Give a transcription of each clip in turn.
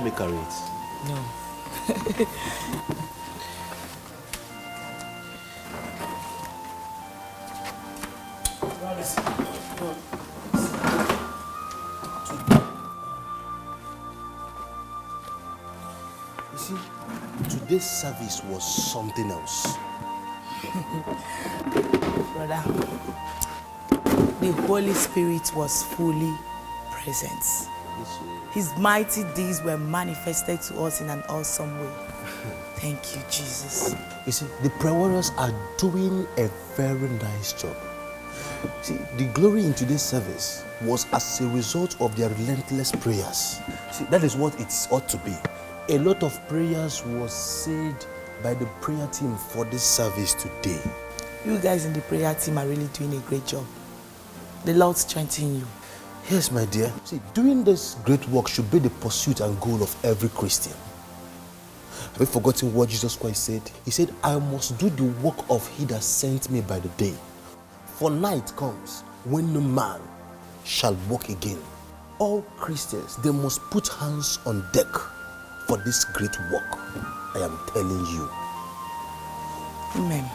me carry it? No. You see, today's service was something else. Brother, the Holy Spirit was fully present. His mighty deeds were manifested to us in an awesome way. Thank you, Jesus. You see, the prayer warriors are doing a very nice job. See, the glory in today's service was as a result of their relentless prayers. See, that is what it ought to be. A lot of prayers was said by the prayer team for this service today. You guys in the prayer team are really doing a great job. The Lord strengthen you. Yes, my dear. See, doing this great work should be the pursuit and goal of every Christian. Have you forgotten what Jesus Christ said? He said, I must do the work of he that sent me by the day. For night comes when no man shall walk again. All Christians, they must put hands on deck for this great work. I am telling you. Amen.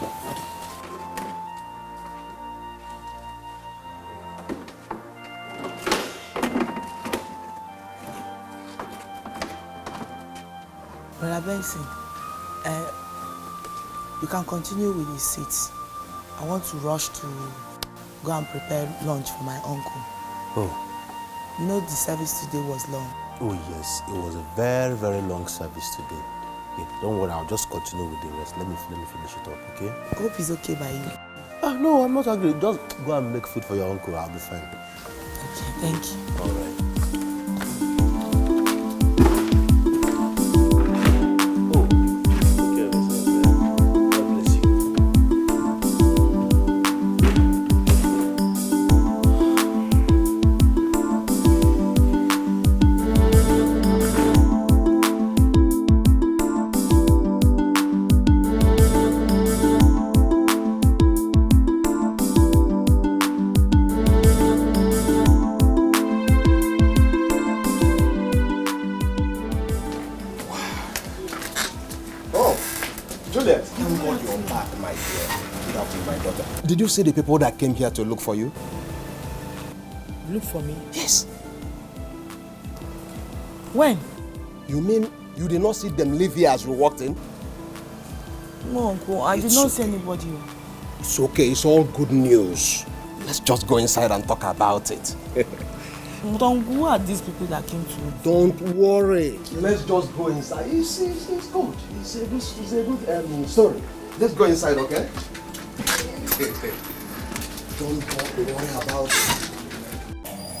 Brother Benson, you can continue with the seats. I want to rush to go and prepare lunch for my uncle. Oh. You know the service today was long. Oh yes, it was a very, very long service today. Yeah, don't worry, I'll just continue with the rest. Let me finish it up, okay? I hope it's okay by you. No, I'm not angry. Just go and make food for your uncle. I'll be fine. Okay, thank you. All right. Did you see the people that came here to look for you? Look for me? Yes. When? You mean you did not see them leave here as you walked in? No, Uncle, I did not see anybody. It's okay, it's all good news. Let's just go inside and talk about it. Who are these people that came to you? Don't worry. Let's just go inside. It's good. It's a good story. Let's go inside, okay? Don't worry about it.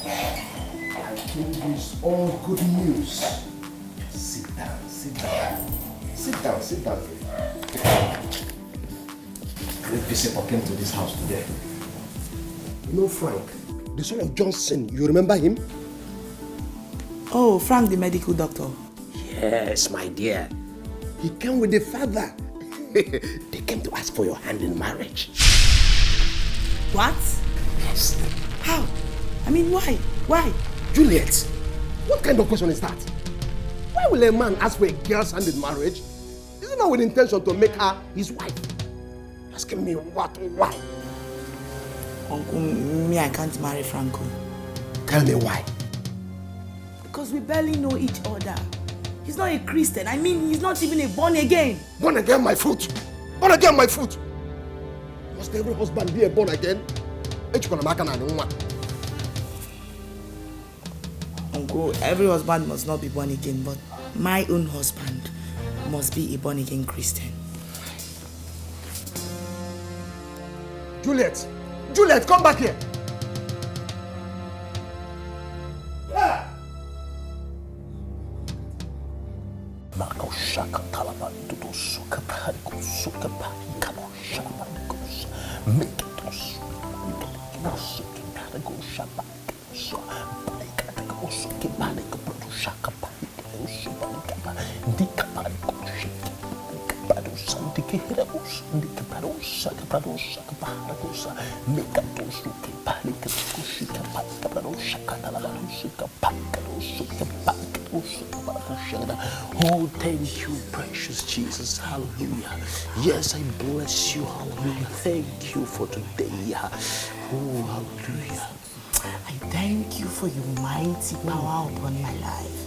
I think it's all good news. Sit down. Great visitor came to this house today. You know Frank, the son of Johnson, you remember him? Oh, Frank, the medical doctor. Yes, my dear. He came with the father. They came to ask for your hand in marriage. What? Yes. How? I mean, why? Why? Juliet, what kind of question is that? Why will a man ask for a girl's hand in marriage? Isn't that with intention to make her his wife? Asking me what? Why? Uncle, me, I can't marry Franco. Tell me why. Because we barely know each other. He's not a Christian. I mean, he's not even a born again. Born again, my foot. Born again, my foot. Must every husband be a born again? Uncle, every husband must not be born again, but my own husband must be a born again Christian. Juliet, come back here. Oh, thank you, precious Jesus. Hallelujah. Yes, I bless you. Hallelujah. Thank you for today. Oh, hallelujah. I thank you for your mighty power upon my life.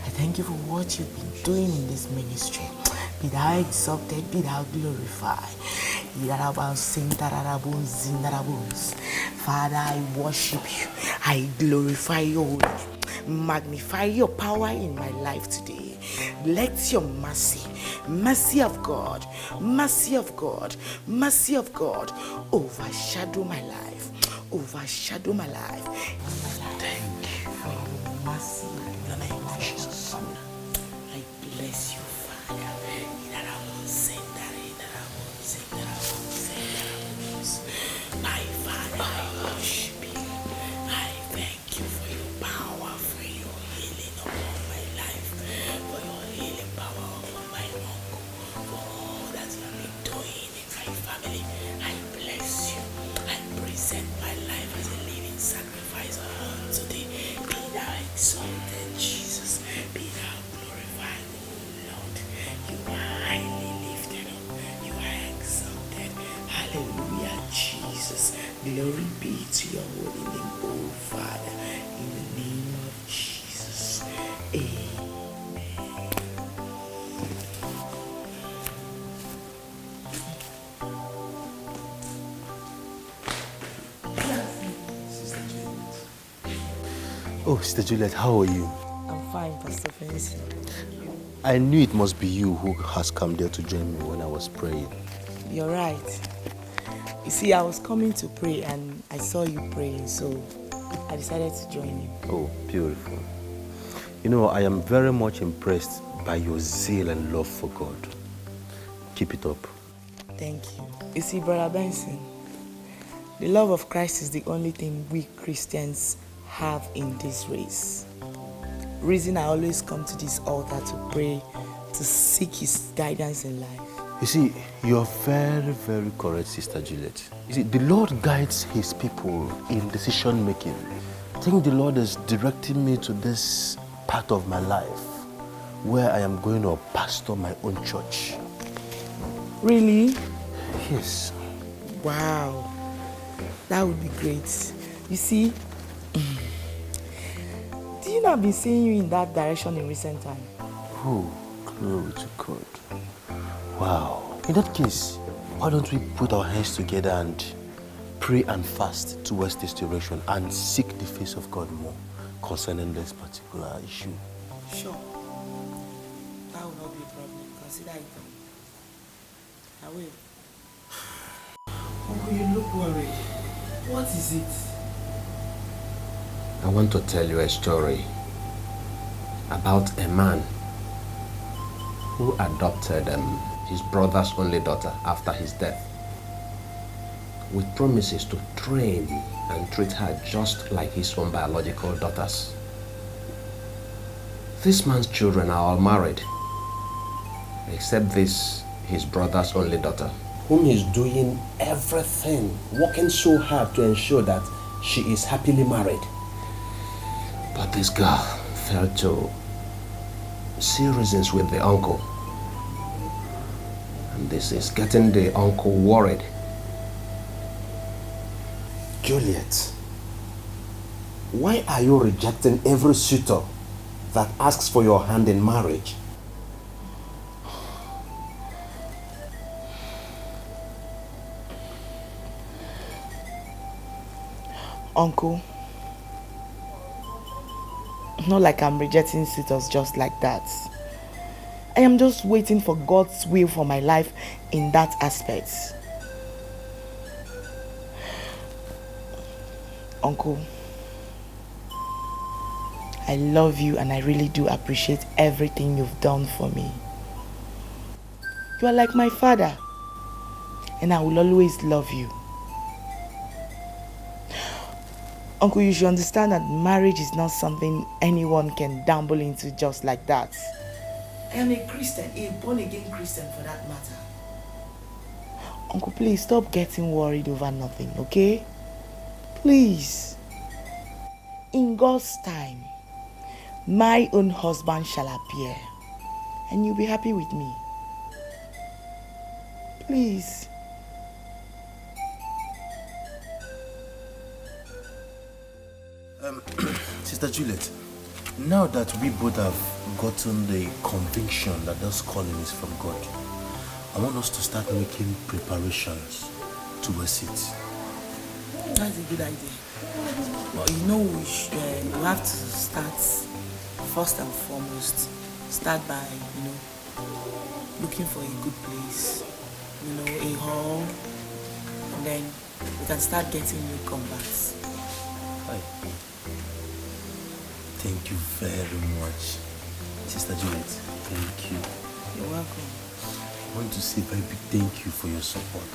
I thank you for what you've been doing in this ministry. Be thou exalted, be thou glorified. Father, I worship you. I glorify your holy name. Magnify your power in my life today. Let your mercy of God, mercy of God, mercy of God overshadow my life. Overshadow my life. Thank you for your mercy. in the name of Jesus. I bless you, Father. My Father, I worship you. I thank you for your power, for your healing upon my life, for your healing power upon my uncle, for all that you have been doing in my family. I bless you. I present my life as a living sacrifice unto thee. Be thou exalted, Jesus. Be thou glorified, O Lord. You are highly lifted up. You are exalted. Hallelujah, Jesus. Glory be to your holy name, O Father. In the name of Jesus. Amen. Oh, Sister Juliet, how are you? I'm fine, Pastor Vincent. I knew it must be you who has come there to join me when I was praying. You're right. You see, I was coming to pray and I saw you praying, so I decided to join you. Oh, beautiful. You know, I am very much impressed by your zeal and love for God. Keep it up. Thank you. You see, Brother Benson, the love of Christ is the only thing we Christians have in this race. Reason I always come to this altar to pray, to seek his guidance in life. You see, you're very, very correct, Sister Juliet. You see, the Lord guides his people in decision making. I think the Lord is directing me to this part of my life where I am going to pastor my own church. Really? Yes. Wow. That would be great. You see, do you know I've been seeing you in that direction in recent time? Oh, glory to God. Wow. In that case, why don't we put our hands together and pray and fast towards this direction and seek the face of God more concerning this particular issue? Sure. That will not be a problem. Consider it done. I will. Uncle, you look worried. What is it? I want to tell you a story about a man who adopted his brother's only daughter after his death, with promises to train and treat her just like his own biological daughters. This man's children are all married, except this, his brother's only daughter, whom he's doing everything, working so hard to ensure that she is happily married. But this girl failed to see reasons with the uncle. And this is getting the uncle worried. Juliet, why are you rejecting every suitor that asks for your hand in marriage? Uncle, not like I'm rejecting suitors just like that. I am just waiting for God's will for my life in that aspect. Uncle, I love you and I really do appreciate everything you've done for me. You are like my father, and I will always love you. Uncle, you should understand that marriage is not something anyone can dabble into just like that. I am a Christian, a born-again Christian for that matter. Uncle, please stop getting worried over nothing, okay? Please. In God's time, my own husband shall appear, and you'll be happy with me. Please. Sister Juliet, now that we both have gotten the conviction that this calling is from God, I want us to start making preparations towards it. That's a good idea. But you know, we have to start first and foremost. Start by, looking for a good place, a hall, and then we can start getting new converts. Thank you very much, Sister Juliet. Thank you. You're welcome. I want to say a very big thank you for your support.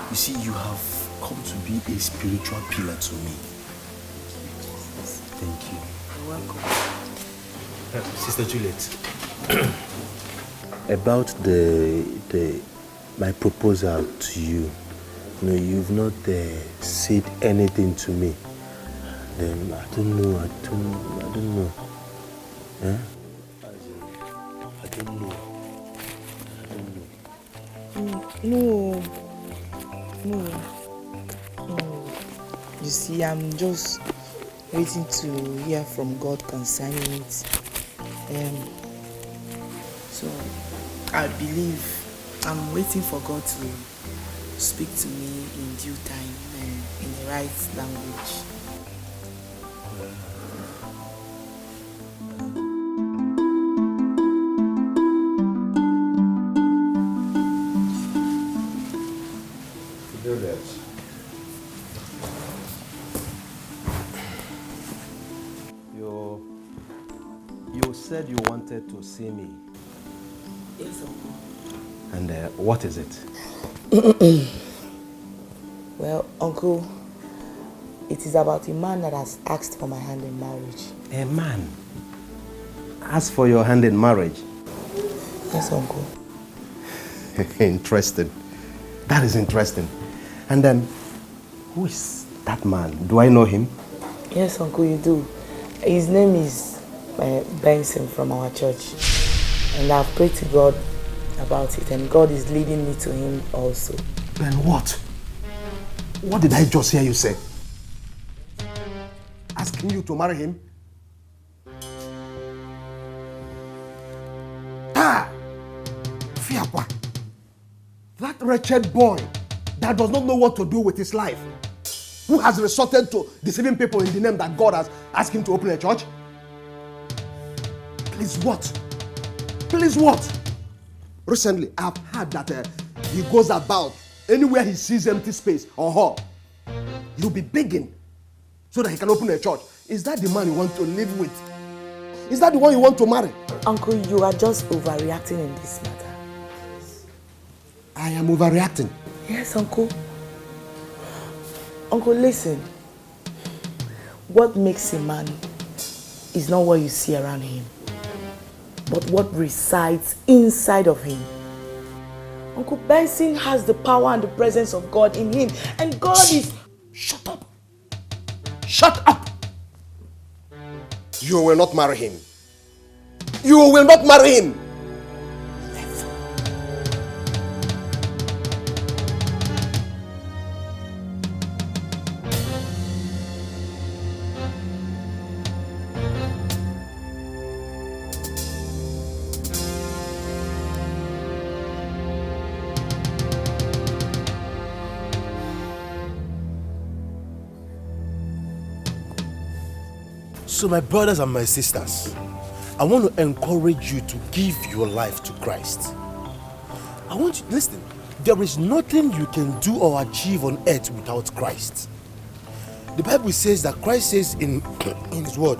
You see, you have come to be a spiritual pillar to me. Thank you. You're welcome. Sister Juliet, about my proposal to you, you've not said anything to me. I don't know. Eh? I don't know. No. You see, I'm just waiting to hear from God concerning it. So I believe I'm waiting for God to speak to me in due time and in the right language. You said you wanted to see me. Yes, Uncle. And what is it? Well, Uncle, it is about a man that has asked for my hand in marriage. A man? Ask for your hand in marriage? Yes, Uncle. Interesting. That is interesting. And then, who is that man? Do I know him? Yes, Uncle, you do. His name is Benson from our church. And I've prayed to God about it, and God is leading me to him also. Then what? What did I just hear you say? Asking you to marry him? Fiakwa! That wretched boy that does not know what to do with his life, who has resorted to deceiving people in the name that God has asked him to open a church? Please what? Please what? Recently, I've heard that he goes about anywhere he sees empty space or hall. He'll be begging so that he can open a church. Is that the man you want to live with? Is that the one you want to marry? Uncle, you are just overreacting in this matter. I am overreacting. Yes, Uncle. Uncle, listen. What makes a man is not what you see around him, but what resides inside of him. Uncle, Benson has the power and the presence of God in him, and God is... Shut up! Shut up! You will not marry him. You will not marry him. So my brothers and my sisters, I want to encourage you to give your life to Christ. I want you to listen. There is nothing you can do or achieve on earth without Christ. The Bible says that Christ says in his word,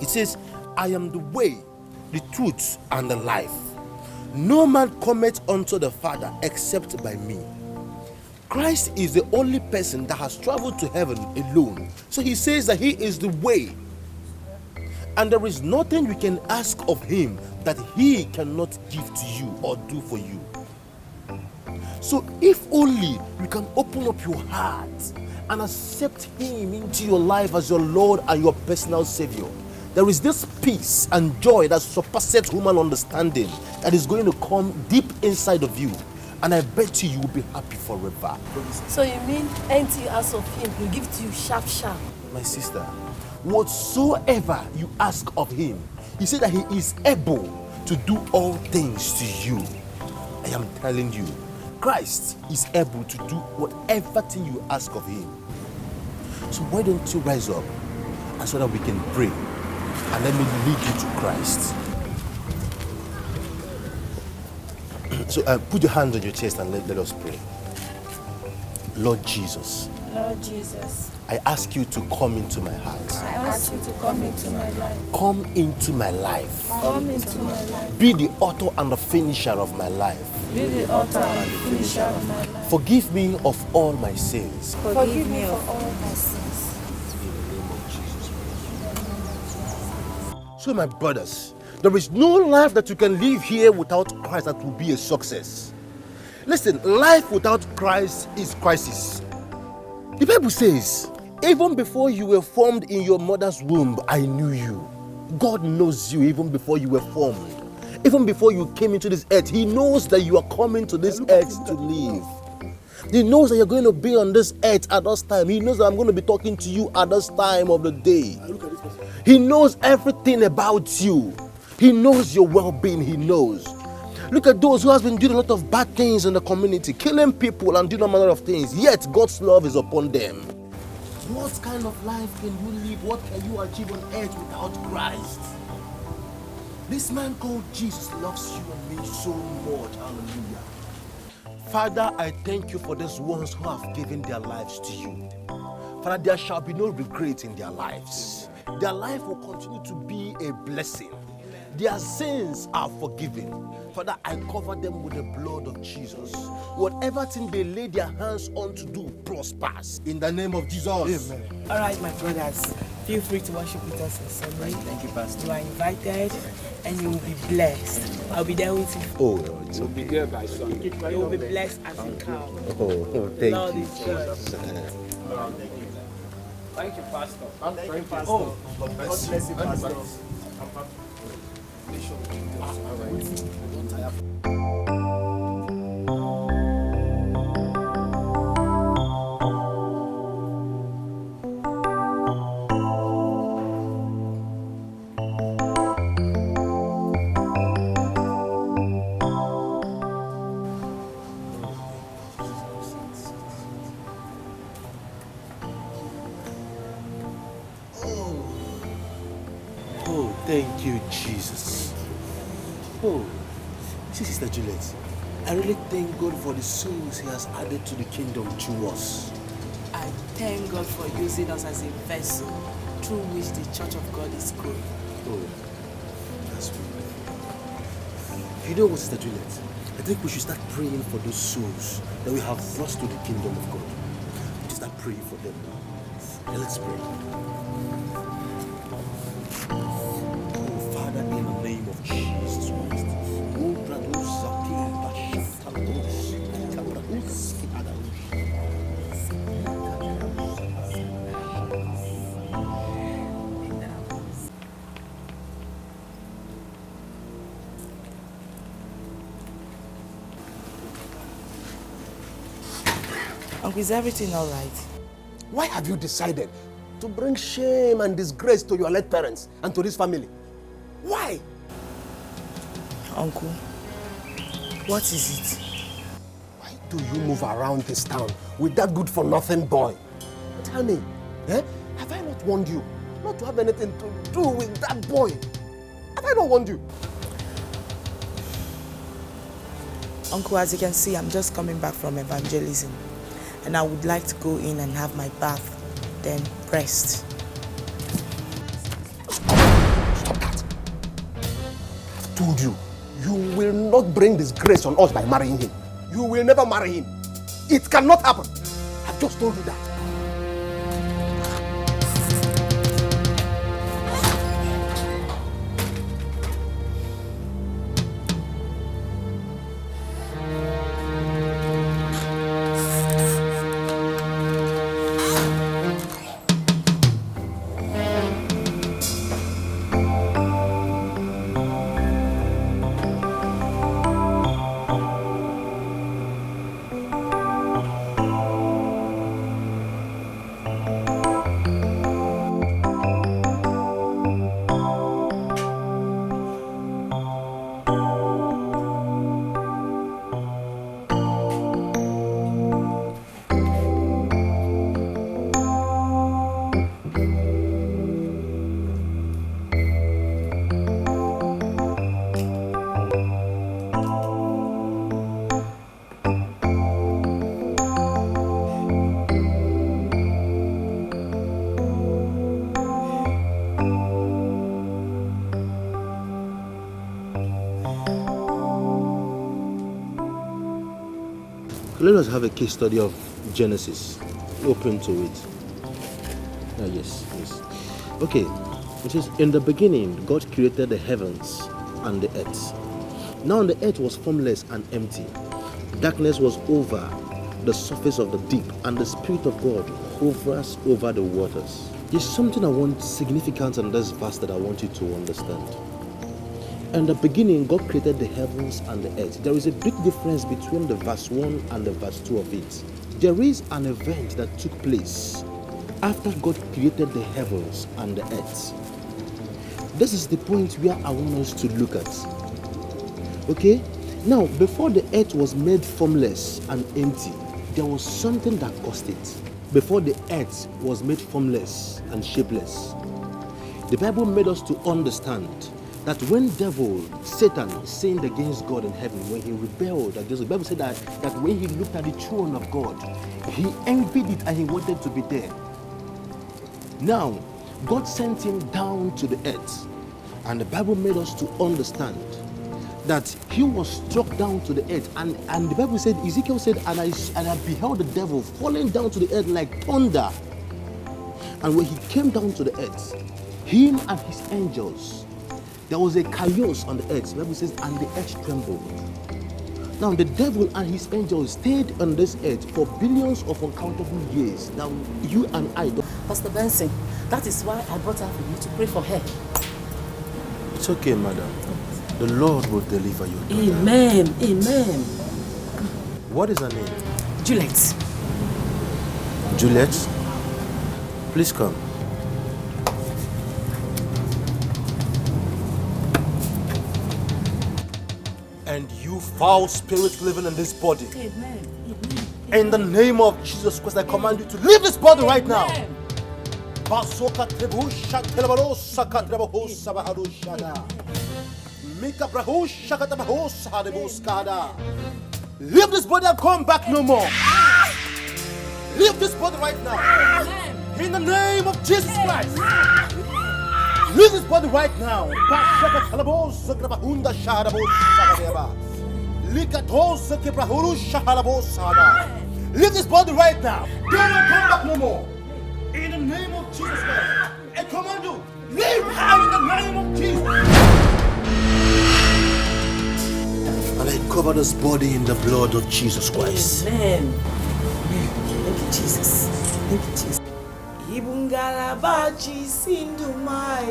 it says, I am the way, the truth, and the life. No man cometh unto the Father except by me. Christ is the only person that has traveled to heaven alone. So he says that he is the way. And there is nothing you can ask of him that he cannot give to you or do for you. So if only you can open up your heart and accept him into your life as your Lord and your personal Savior, there is this peace and joy that surpasses human understanding that is going to come deep inside of you. And I bet you will be happy forever. So you mean anything you ask of him, he'll give to you sharp. My sister, whatsoever you ask of him, he said that he is able to do all things to you. I am telling you, Christ is able to do whatever thing you ask of him. So why don't you rise up and so that we can pray and let me lead you to Christ. So put your hands on your chest and let us pray. Lord Jesus. Lord Jesus. I ask you to come into my heart. I ask you to come into my life. Come into my life. Come into my life. Be the author and the finisher of my life. Be the author and finisher of my life. Forgive me of all my sins. Forgive me of all my sins. So my brothers, there is no life that you can live here without Christ that will be a success. Listen, life without Christ is crisis. The Bible says, even before you were formed in your mother's womb, I knew you. God knows you even before you were formed. Even before you came into this earth, he knows that you are coming to this earth to live. He knows that you're going to be on this earth at this time. He knows that I'm going to be talking to you at this time of the day. He knows everything about you. He knows your well-being. He knows. Look at those who have been doing a lot of bad things in the community, killing people and doing all manner of things, yet God's love is upon them. What kind of life can you live? What can you achieve on earth without Christ? This man called Jesus loves you and me so much. Hallelujah. Father, I thank you for these ones who have given their lives to you. Father, there shall be no regret in their lives. Their life will continue to be a blessing. Their sins are forgiven. Father, I cover them with the blood of Jesus. Whatever thing they lay their hands on to do prospers. In the name of Jesus. Amen. All right, my brothers, feel free to worship with us in Sunday. Thank you, Pastor. You are invited and you will be blessed. I'll be there with you. Oh, it's We'll be here by Sunday. You will be blessed as you come. thank Lord you. is good. Thank you, Pastor. Thank you, Pastor. Oh, God bless you, Pastor. Oh, thank you, Jesus. Oh, see, Sister Juliet, I really thank God for the souls he has added to the kingdom through us. I thank God for using us as a vessel through which the Church of God is growing. Oh, that's wonderful. You know what, Sister Juliet? I think we should start praying for those souls that we have brought to the kingdom of God. We should start praying for them now. And let's pray. Oh, Father, in the name of Jesus Christ. Uncle, is everything all right? Why have you decided to bring shame and disgrace to your late parents and to this family? Why? Uncle, what is it? Why do you move around this town with that good-for-nothing boy? Tell me, have I not warned you not to have anything to do with that boy? Have I not warned you? Uncle, as you can see, I'm just coming back from evangelism. And I would like to go in and have my bath, then rest. Stop that. I've told you, you will not bring disgrace on us by marrying him. You will never marry him. It cannot happen. I've just told you that. let us have a case study of Genesis. Open to it. Yes. Okay. It says, in the beginning, God created the heavens and the earth. Now the earth was formless and empty. Darkness was over the surface of the deep, and the Spirit of God hovers over the waters. There's something I want significant in this verse that I want you to understand. In the beginning, God created the heavens and the earth. There is a big difference between the verse 1 and the verse 2 of it. There is an event that took place after God created the heavens and the earth. This is the point where I want us to look at. Okay? Now, before the earth was made formless and empty, there was something that caused it. Before the earth was made formless and shapeless, the Bible made us to understand that when Satan sinned against God in heaven, when he rebelled against, the Bible said that when he looked at the throne of God, he envied it and he wanted to be there. Now, God sent him down to the earth, and the Bible made us to understand that he was struck down to the earth, and the Bible said, Ezekiel said, and I beheld the devil falling down to the earth like thunder. And when he came down to the earth, him and his angels, there was a chaos on the earth. The Bible says, and the earth trembled. Now the devil and his angels stayed on this earth for billions of uncountable years. Now you and I don't. Pastor Benson, that is why I brought her for you to pray for her. It's okay, madam. The Lord will deliver you. Amen. Amen. What is her name? Juliet. Juliet? Please come. And you foul spirit living in this body. Amen. In the name of Jesus Christ, I command you to leave this body right now. Leave this body and come back no more. Leave this body right now. In the name of Jesus Christ. Leave this body right now. Leave this body right now. Don't come back no more. In the name of Jesus Christ. I command you, leave her in the name of Jesus. And I cover this body in the blood of Jesus Christ. Amen. Thank you, Jesus. Thank you, Jesus. Ibungalabachi Sindumai.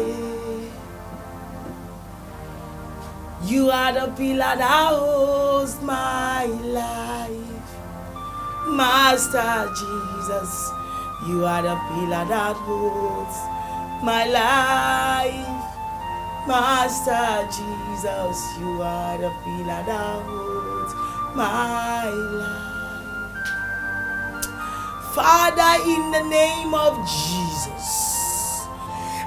You are the pillar that holds my life. Master Jesus, you are the pillar that holds my life. Master Jesus, you are the pillar that holds my life. Father, in the name of Jesus,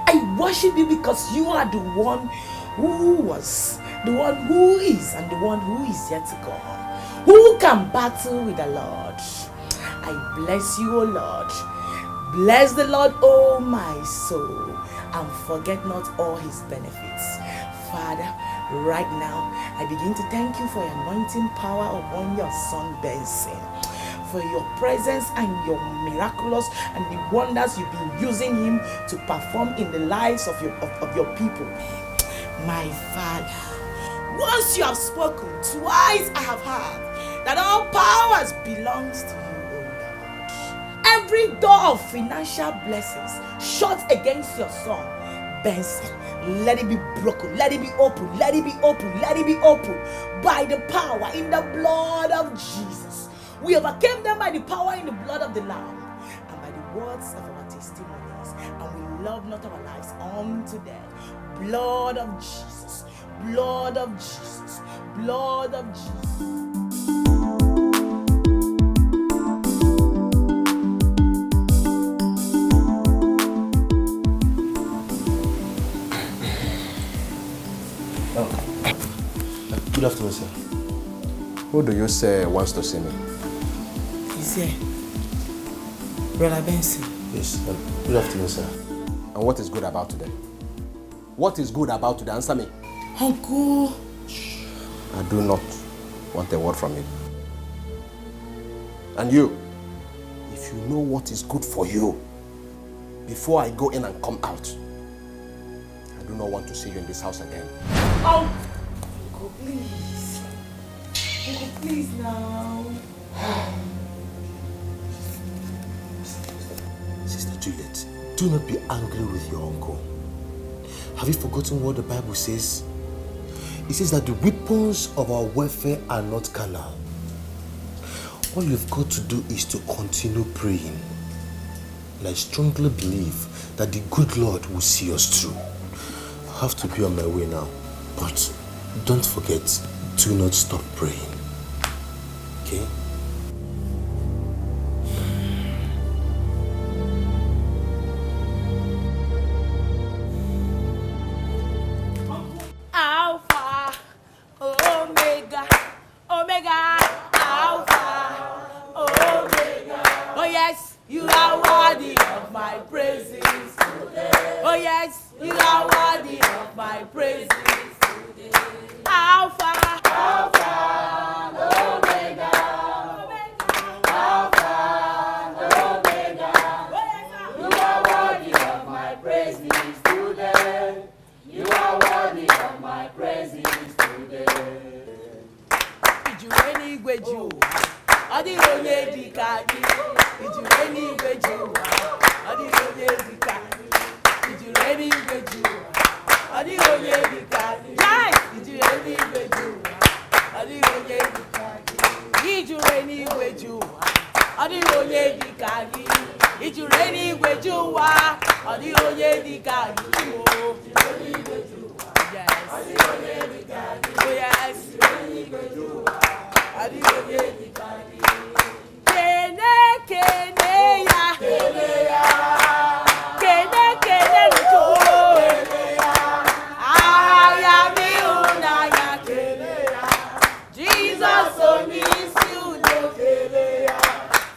I worship you because you are the one who was, the one who is, and the one who is yet to come. Who can battle with the Lord? I bless you, O Lord. Bless the Lord, O my soul, and forget not all his benefits. Father, right now, I begin to thank you for your anointing power upon your son Benson, for your presence and your miraculous and the wonders you've been using him to perform in the lives of your people. My Father, once you have spoken, twice I have heard that all powers belongs to you, O Lord. Every door of financial blessings shut against your son Benson, let it be broken, let it be open, let it be open, let it be open by the power in the blood of Jesus. We overcame them by the power in the blood of the Lamb and by the words of our testimonies, and we love not our lives unto death. Blood of Jesus, blood of Jesus, blood of Jesus. Good afternoon, sir. Who do you say wants to see me? He's here. Brother Benson. Yes, good afternoon, sir. And what is good about today? What is good about today? Answer me. Uncle. I do not want a word from you. And you, if you know what is good for you, before I go in and come out, I do not want to see you in this house again. Oh! Uncle, please. Uncle, please now. Sister Juliet, do not be angry with your uncle. Have you forgotten what the Bible says? It says that the weapons of our warfare are not carnal. All you've got to do is to continue praying. And I strongly believe that the good Lord will see us through. I have to be on my way now. But don't forget, do not stop praying. Okay? Alpha, Omega, Omega, Alpha, Omega. Oh yes, you are worthy of my praises today. Oh yes, you are worthy of my praises today. Alpha, Alpha, Omega, Alpha, Omega. You are worthy of my praises today. You are worthy of my praises today. Ijureni igweju, Adironye Dikeh. Ijureni igweju, Adironye Dikeh. Ijureni igweju, Adironye Dikeh. Yes, Ijureni igweju, Adironye Dikeh. Ijureni igweju, Adironye Dikeh. Ijureni igweju, Adironye Dikeh. Yes. Oh yes. Kene kene ya. Kene kene lucho. Aya mi una ya kene ya. Jesus onis you no kene ya.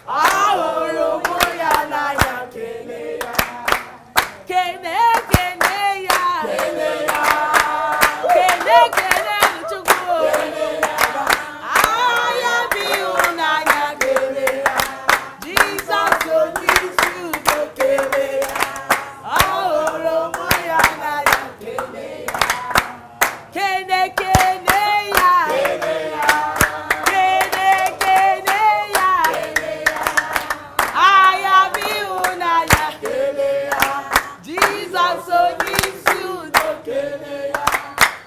Ahoro moya na ya kene ya. Kene kene ya. Kene ya. Kene kene lucho. Aya mi una ya kene ya. Jesus onis you no kene ya. Ahoro moya na ya kene ya. Kene kene ya. Kene ya. Kene kene ya. Kene ya. Aya mi una ya kene ya. Jesus onis you no kene ya.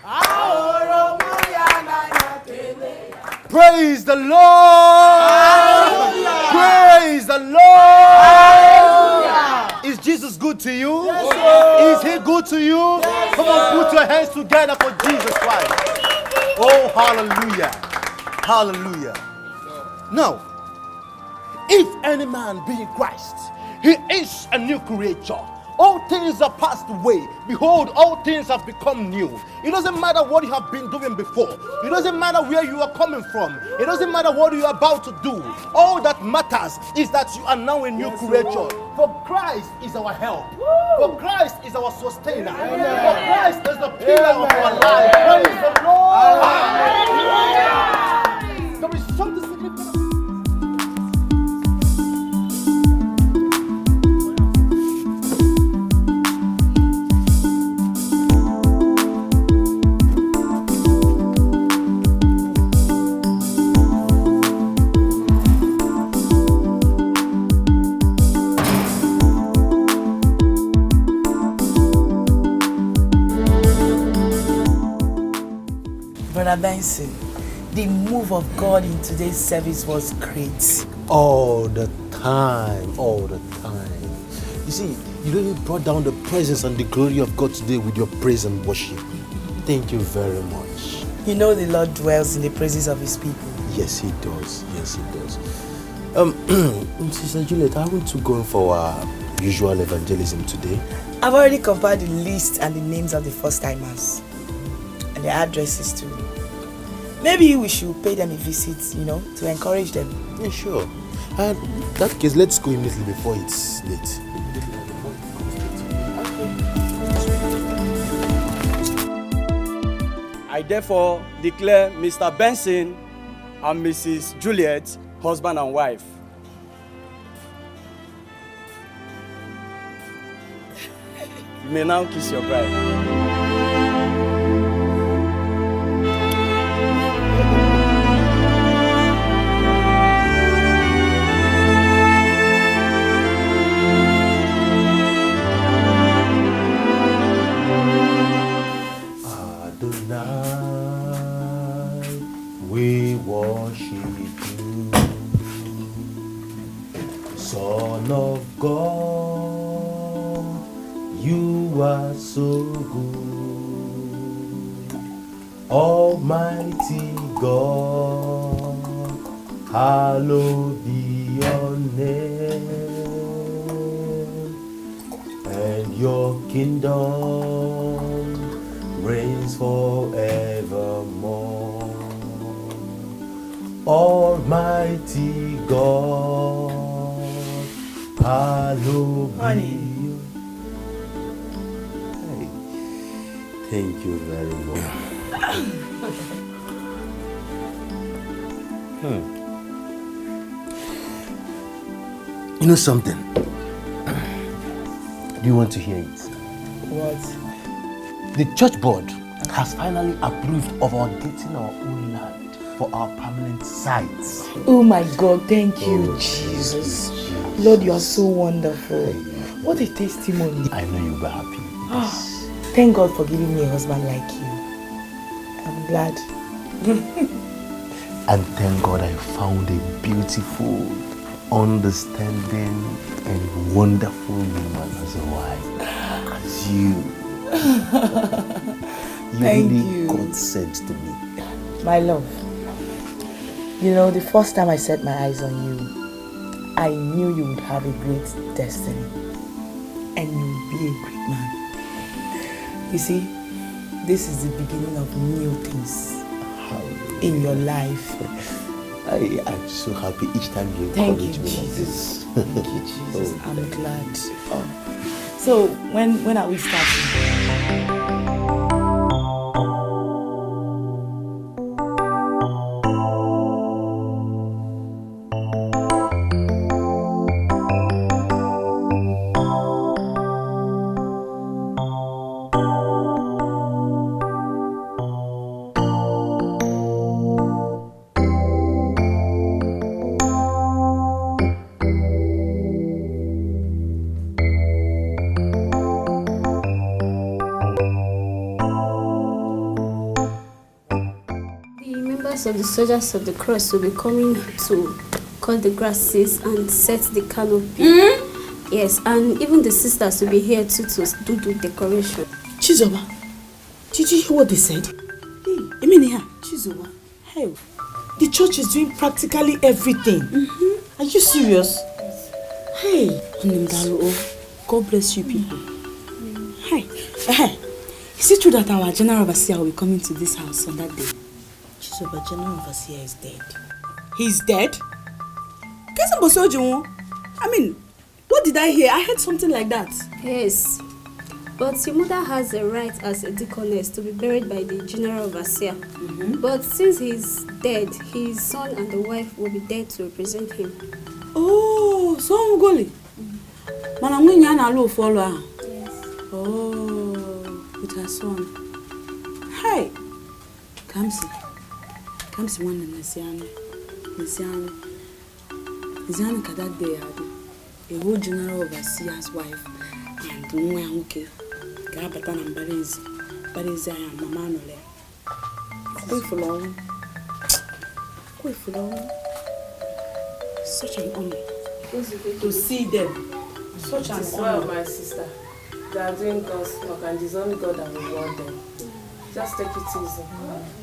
Ahoro moya na ya kene ya. Praise the Lord! Praise the Lord! Is Jesus good to you? Is he good to you? Come on, put your hands together for Jesus Christ. Oh, hallelujah. Hallelujah. Now, if any man be in Christ, he is a new creature. All things are passed away. Behold, all things have become new. It doesn't matter what you have been doing before. It doesn't matter where you are coming from. It doesn't matter what you are about to do. All that matters is that you are now a new creature. For Christ is our help. For Christ is our sustainer. For Christ is the pillar of our life. Praise the Lord. There is something significant. Brother Benson, the move of God in today's service was great. All the time. You see, you really brought down the presence and the glory of God today with your praise and worship. Thank you very much. You know the Lord dwells in the praises of his people. Yes, he does. Yes, he does. Sister Juliet, I want to go for our usual evangelism today. I've already compiled the list and the names of the first timers and their addresses too. Maybe we should pay them a visit, to encourage them. Yeah, sure. And in that case, let's go immediately before it's late. I therefore declare Mr. Benson and Mrs. Juliet husband and wife. You may now kiss your bride. We worship you, Son of God, you are so good. Almighty God, hallowed be your name, and your kingdom reigns forevermore. Almighty God, hallowed be you. Hey, thank you very much. You know something? Do you want to hear it? What? The church board has finally approved of our getting our own land for our permanent sites. Oh my God, thank you, Jesus. Lord, you are so wonderful. What a testimony. I know you'll be happy. Thank God for giving me a husband like you. I'm glad. And thank God I found a beautiful, understanding, and wonderful woman as a wife. As you. Thank really you. God sent to me. My love, you know, the first time I set my eyes on you, I knew you would have a great destiny and you would be a great man. You see, this is the beginning of new things in your life. I am so happy each time you encourage me like this. Thank you, Jesus. I'm glad. Oh. So, when are we starting? Of the soldiers of the cross will be coming to cut the grasses and set the canopy. Yes, and even the sisters will be here too to do the decoration. Chizoba, did you hear what they said? Hey, Emeka, Chizoba, hey, the church is doing practically everything. Are you serious? Hey, God bless you people. Hey, is it true that our general overseer will be coming to this house on that day? Chizoba, general overseer is dead. He's dead? I mean, what did I hear? I heard something like that. Yes, but your mother has a right as a deaconess to be buried by the general overseer. But since he's dead, his son and the wife will be there to represent him. Oh, so Ngoli. Yes. Oh, with her son. Hi, Kamsi one Nesiano kada day a whole general overseer's wife and Nwayanke Gabatan and Bariza and Mamanole. Wait for long. Such an honor to see them. Such an honor, my sister. They are doing God's work and it's only God that will reward them. Just take it easy.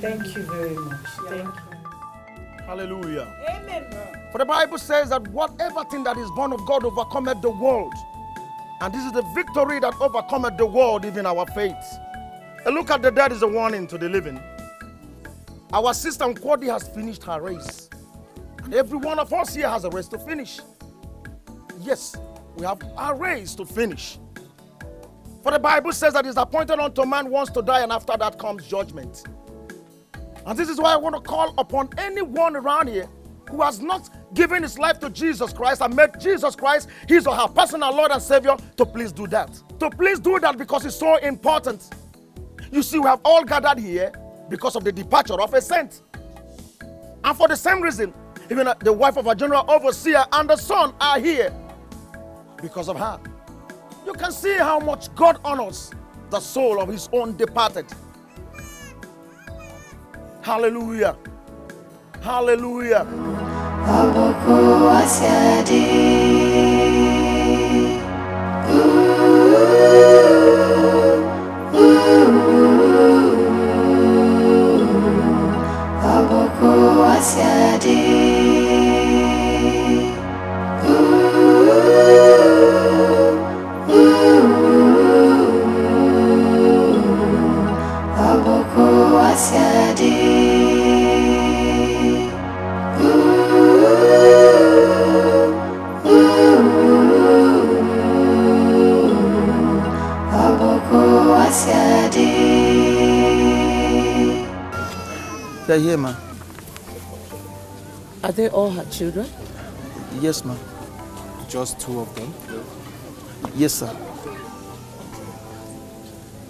Thank you very much. Thank you. Hallelujah. Amen. For the Bible says that whatever thing that is born of God overcometh the world. And this is the victory that overcometh the world, even our faith. A look at the dead is a warning to the living. Our sister Nkwadi has finished her race. And every one of us here has a race to finish. Yes, we have a race to finish. For the Bible says that it's appointed unto man once to die, and after that comes judgment. And this is why I want to call upon anyone around here who has not given his life to Jesus Christ and made Jesus Christ his or her personal Lord and Savior, to please do that. To please do that because it's so important. You see, we have all gathered here because of the departure of a saint. And for the same reason, even the wife of a general overseer and the son are here because of her. You can see how much God honors the soul of his own departed. Hallelujah. Hallelujah. They're here, ma. Are they all her children? Yes, ma. Just 2 of them? Yes, sir.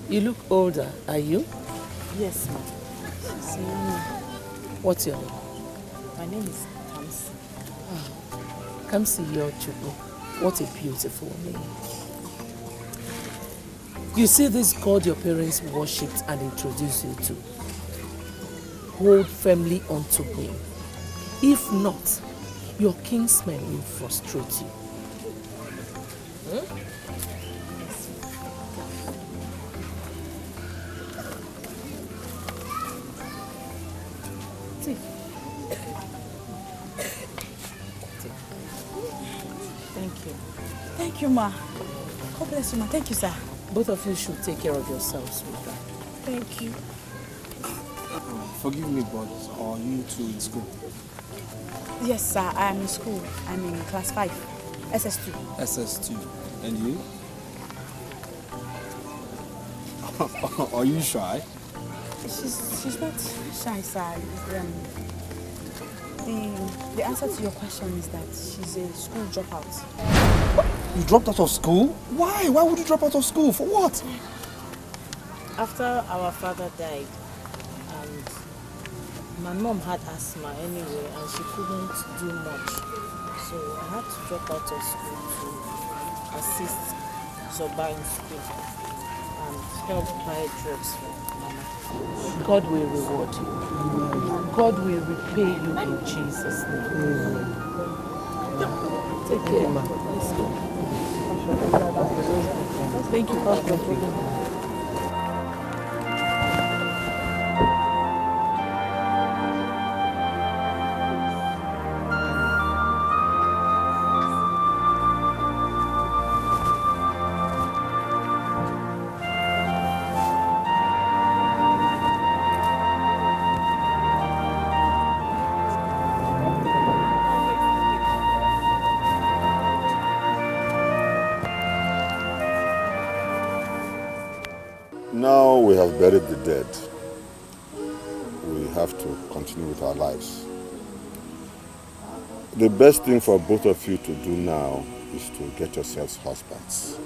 You look older, are you? Yes, ma'am. She's me. What's your name? My name is Kamsi. Kamsi Chukwu. What a beautiful name. You see this God your parents worshipped and introduced you to. Hold firmly onto him. If not, your kinsmen will frustrate you. Thank you. Thank you, ma. God bless you, ma. Thank you, sir. Both of you should take care of yourselves with that. Thank you. Forgive me, but are you two in school? Yes, sir. I am in school. I'm in class 5, SS2. SS2. And you? Are you shy? She's not shy, sir. The answer to your question is that she's a school dropout. You dropped out of school? Why? Why would you drop out of school? For what? After our father died, and my mom had asthma anyway, and she couldn't do much. So I had to drop out of school to assist Zoba in school and help buy drugs for Mama. God will reward you. God will repay you in Jesus' name. Take care, ma. Let's go. Thank you, Pastor. Now we have buried the dead. We have to continue with our lives. The best thing for both of you to do now is to get yourselves husbands.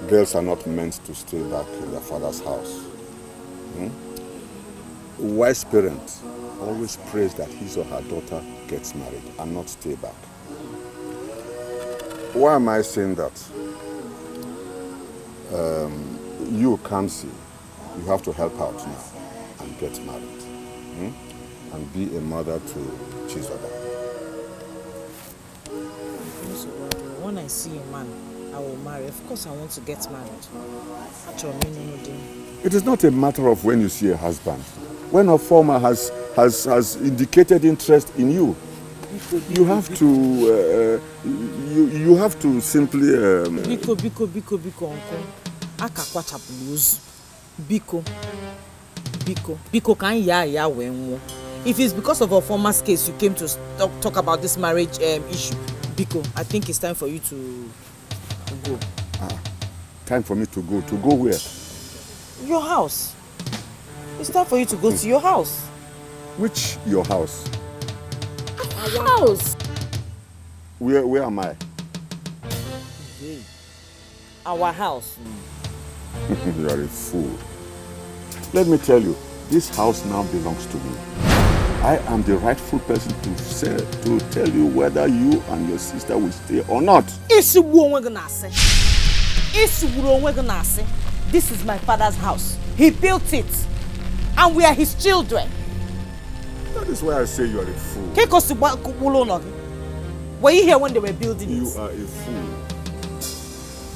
Girls are not meant to stay back in their father's house. A wise parent always prays that his or her daughter gets married and not stay back. Why am I saying that? You, Kamsi, you have to help out now and get married. And be a mother to Chizoba. When I see a man, I will marry. Of course, I want to get married. It is not a matter of when you see a husband. When a former has indicated interest in you, you have to you have to simply. Biko, uncle. Akakwa chapuluz. Biko can ya when. If it's because of our former's case you came to talk about this marriage issue, Biko, I think it's time for you to go. Time for me to go. To go where? Your house. It's time for you to go to your house. Which your house? house. Where am I? Our house. You are a fool. Let me tell you, this house now belongs to me. I am the rightful person to tell you whether you and your sister will stay or not. This is my father's house. He built it. And we are his children. That is why I say you are a fool. Were you here when they were building it? You are a fool.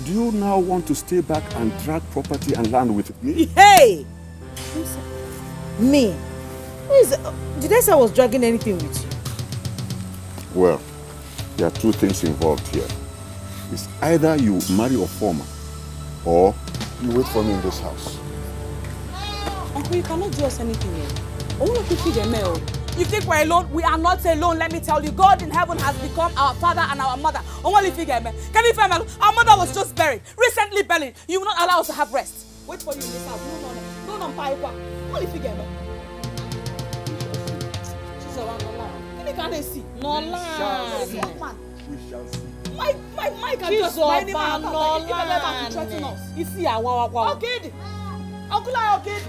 Do you now want to stay back and drag property and land with me? Hey! Me? Who is it? Did I say I was dragging anything with you? Well, there are two things involved here. It's either you marry Offor or you wait for me in this house. Uncle, you cannot do us anything here. You think we're alone? We are not alone, let me tell you. God in heaven has become our father and our mother. Can you find our mother was just buried, recently buried. You will not allow us to have rest. Wait for you in this house. No, only figure me. She's around the line. Can they see? No line. We shall see. My can just buy any man to threaten us. You see, I want. Okay. Uncle, okay.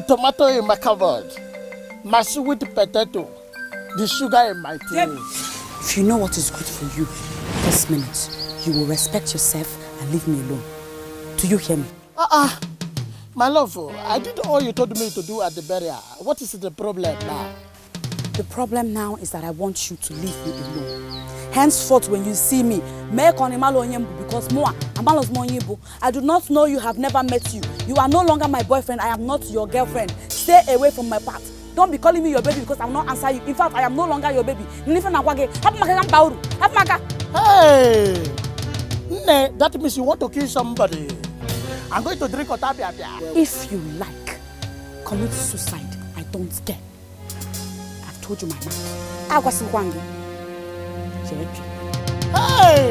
Tomato in my cupboard, my sweet potato, the sugar in my tea. If you know what is good for you this minute, you will respect yourself and leave me alone. Do you hear me? My love, I did all you told me to do at the burial. What is the problem now? The problem now is that I want you to leave me alone. Henceforth, when you see me, because I do not know you, have never met you. You are no longer my boyfriend. I am not your girlfriend. Stay away from my path. Don't be calling me your baby because I will not answer you. In fact, I am no longer your baby. Hey! That means you want to kill somebody. I'm going to drink otapia. If you like, commit suicide. I don't care. I've told you my mind. Hey!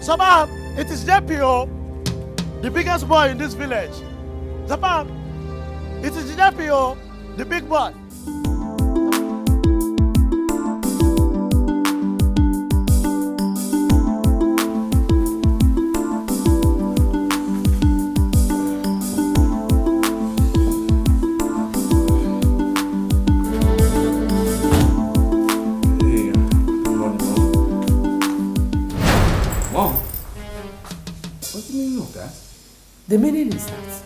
Sabah, it is JPO, the biggest boy in this village. Sabah, it is JPO, the big boy. The meaning is that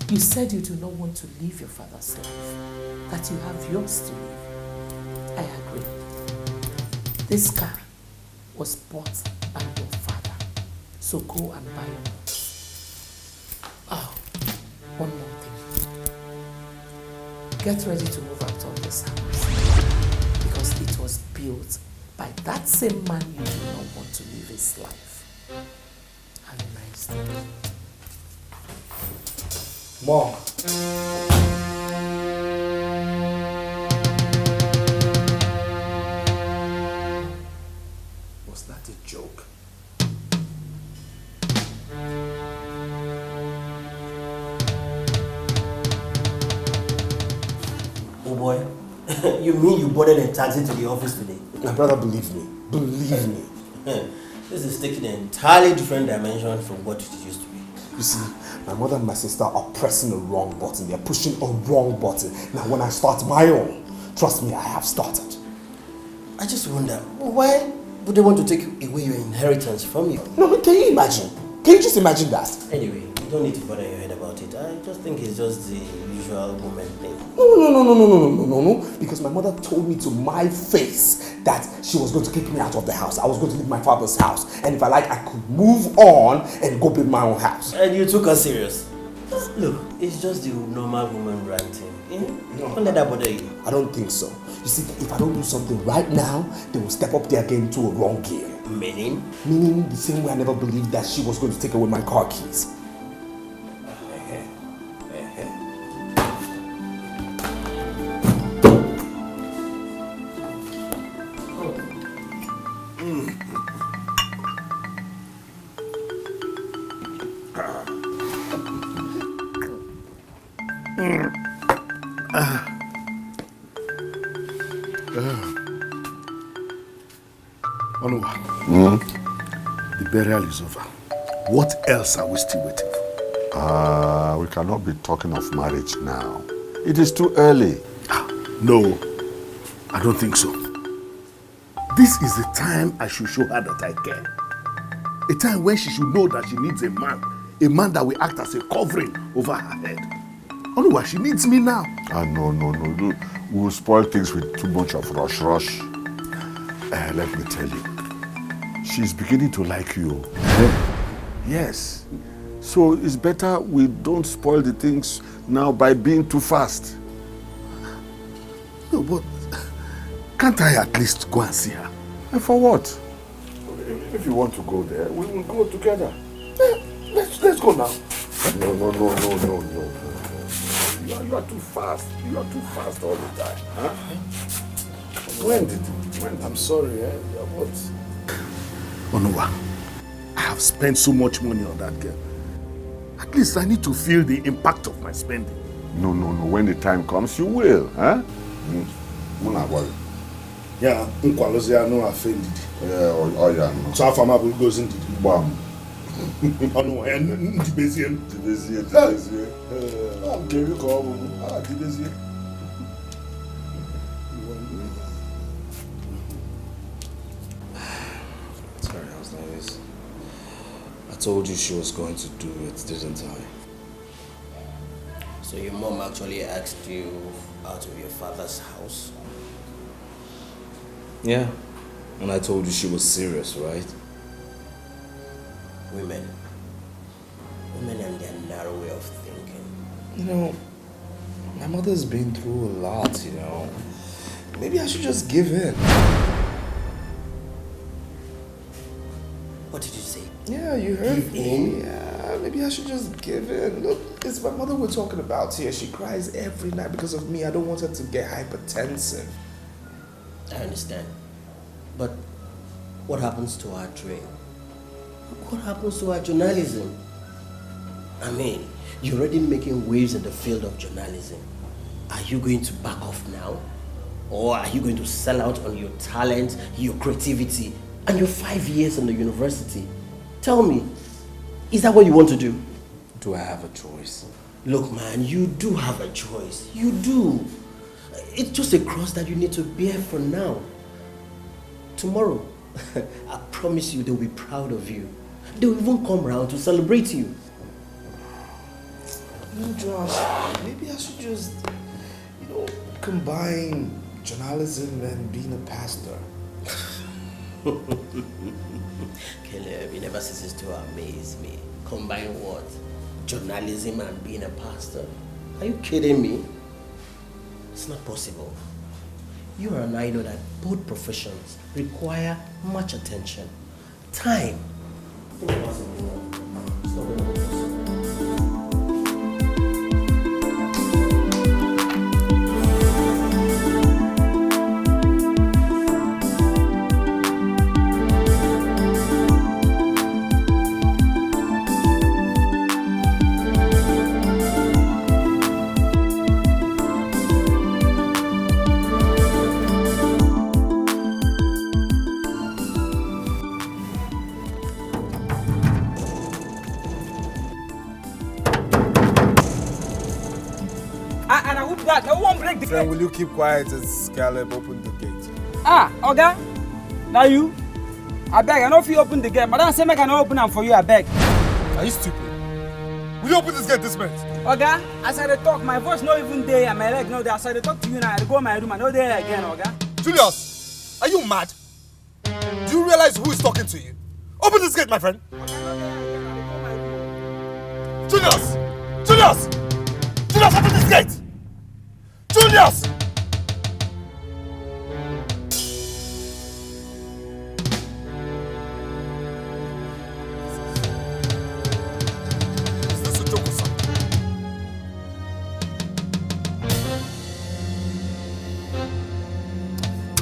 you said you do not want to live your father's life, that you have yours to live. I agree. This car was bought by your father, so go and buy it. Oh, one more thing. Get ready to move out of this house because it was built by that same man you do not want to live his life. Have a nice day. Mom. Was that a joke? Oh boy, you mean you boarded a taxi to the office today? My brother, believe me. Believe me. This is taking an entirely different dimension from what it used to be. You see, my mother and my sister are pressing the wrong button. They're pushing a wrong button. Now, when I start my own, trust me, I have started. I just wonder, why would they want to take away your inheritance from you? No, can you imagine? Can you just imagine that? Anyway, don't need to bother your head about it. I just think it's just the usual woman thing. No. Because my mother told me to my face that she was going to kick me out of the house. I was going to leave my father's house. And if I like, I could move on and go build my own house. And you took her serious? Look, it's just the normal woman ranting. Don't let that bother you. I don't think so. You see, if I don't do something right now, they will step up their game to a wrong gear. Meaning? Meaning the same way I never believed that she was going to take away my car keys. The burial is over. What else are we still waiting for? We cannot be talking of marriage now. It is too early. No, I don't think so. This is the time I should show her that I care. A time when she should know that she needs a man that will act as a covering over her head. Oluwa, she needs me now. No. We will spoil things with too much of rush. Let me tell you, she's beginning to like you. Yes. So it's better we don't spoil the things now by being too fast. No, but can't I at least go and see her? And for what? If you want to go there, we will go together. Let's go now. No. You are too fast. You are too fast all the time. Huh? When? I'm sorry, what? Onuwa, I have spent so much money on that girl. At least I need to feel the impact of my spending. No. When the time comes, you will. Huh? Yeah, Nkwalozi no offended. Yeah. So how far will goes into the bam. Onuwa, Dibezie. I'm very calm. Dibezie. Sorry, I was nervous. I told you she was going to do it, didn't I? So your mom actually asked you out of your father's house? Yeah. And I told you she was serious, right? Women and their narrow way of thinking. You know, my mother's been through a lot, you know. Maybe I should just give in. What did you say? Yeah, you heard Give me. in? Yeah, maybe I should just give in. Look, it's my mother we're talking about here. She cries every night because of me. I don't want her to get hypertensive. I understand. But what happens to our dream? What happens to our journalism? I mean, you're already making waves in the field of journalism. Are you going to back off now? Or are you going to sell out on your talent, your creativity, and your 5 years in the university? Tell me, is that what you want to do? Do I have a choice? Look, man, you do have a choice. You do. It's just a cross that you need to bear for now. Tomorrow, I promise you they'll be proud of you. They'll even come round to celebrate you. No, Josh, maybe I should just, combine journalism and being a pastor. Caleb, you never ceases to amaze me. Combine what? Journalism and being a pastor? Are you kidding me? It's not possible. You and I know that both professions require much attention, time. It's not possible. It's not possible. Friend, will you keep quiet as Caleb opened the gate? Oga, now you? I beg, I know if you open the gate. Madam say make I not open them for you, I beg. Are you stupid? Will you open this gate this minute? Oga, as I talk, my voice not even there and my leg no there. As I talk to you now, I go my room and no there again, Oga. Julius, are you mad? Do you realize who is talking to you? Open this gate, my friend. Julius! Julius! Julius, open this gate! Julius! Is this a joke or something?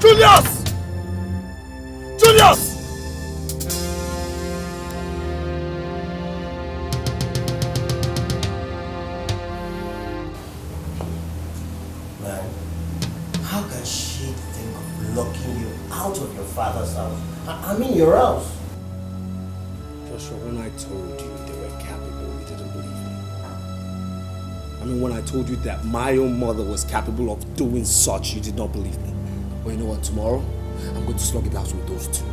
Julius! Julius! How can she think of locking you out of your father's house? I mean your house. Joshua, when I told you they were capable, you didn't believe me. I mean, when I told you that my own mother was capable of doing such, you did not believe me. Well, you know what, tomorrow, I'm going to slug it out with those two.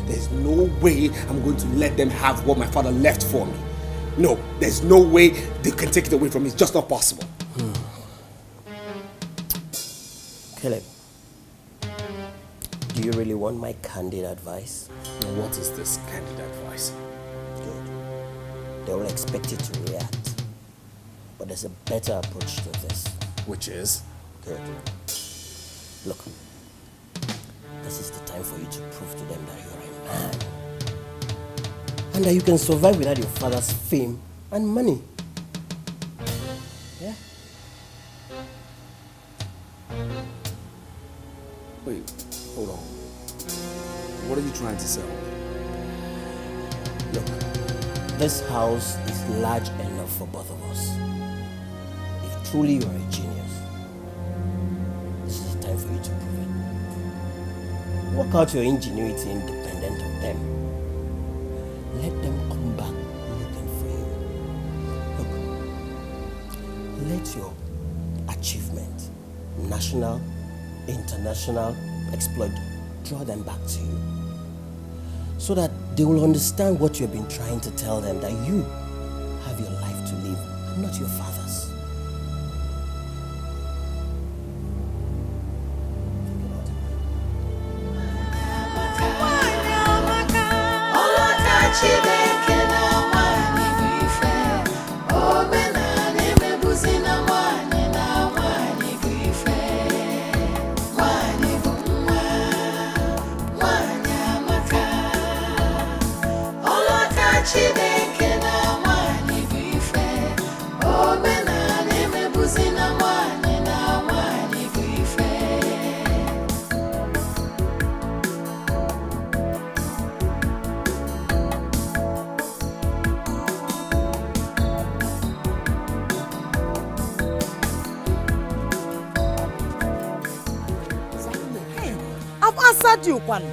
There's no way I'm going to let them have what my father left for me. No, there's no way they can take it away from me. It's just not possible. Caleb, do you really want my candid advice? Now, what is this candid advice? Good. They will expect you to react. But there's a better approach to this. Which is? Good. Look, this is the time for you to prove to them that you're a man. And that you can survive without your father's fame and money. Yeah? Wait, hold on. What are you trying to say? Look, this house is large enough for both of us. If truly you are a genius, this is the time for you to prove it. Work out your ingenuity independent of them. Let them come back looking for you. Look, let your achievement, national, international exploit, draw them back to you. So that they will understand what you've been trying to tell them, that you have your life to live and not your father's. You Kwan,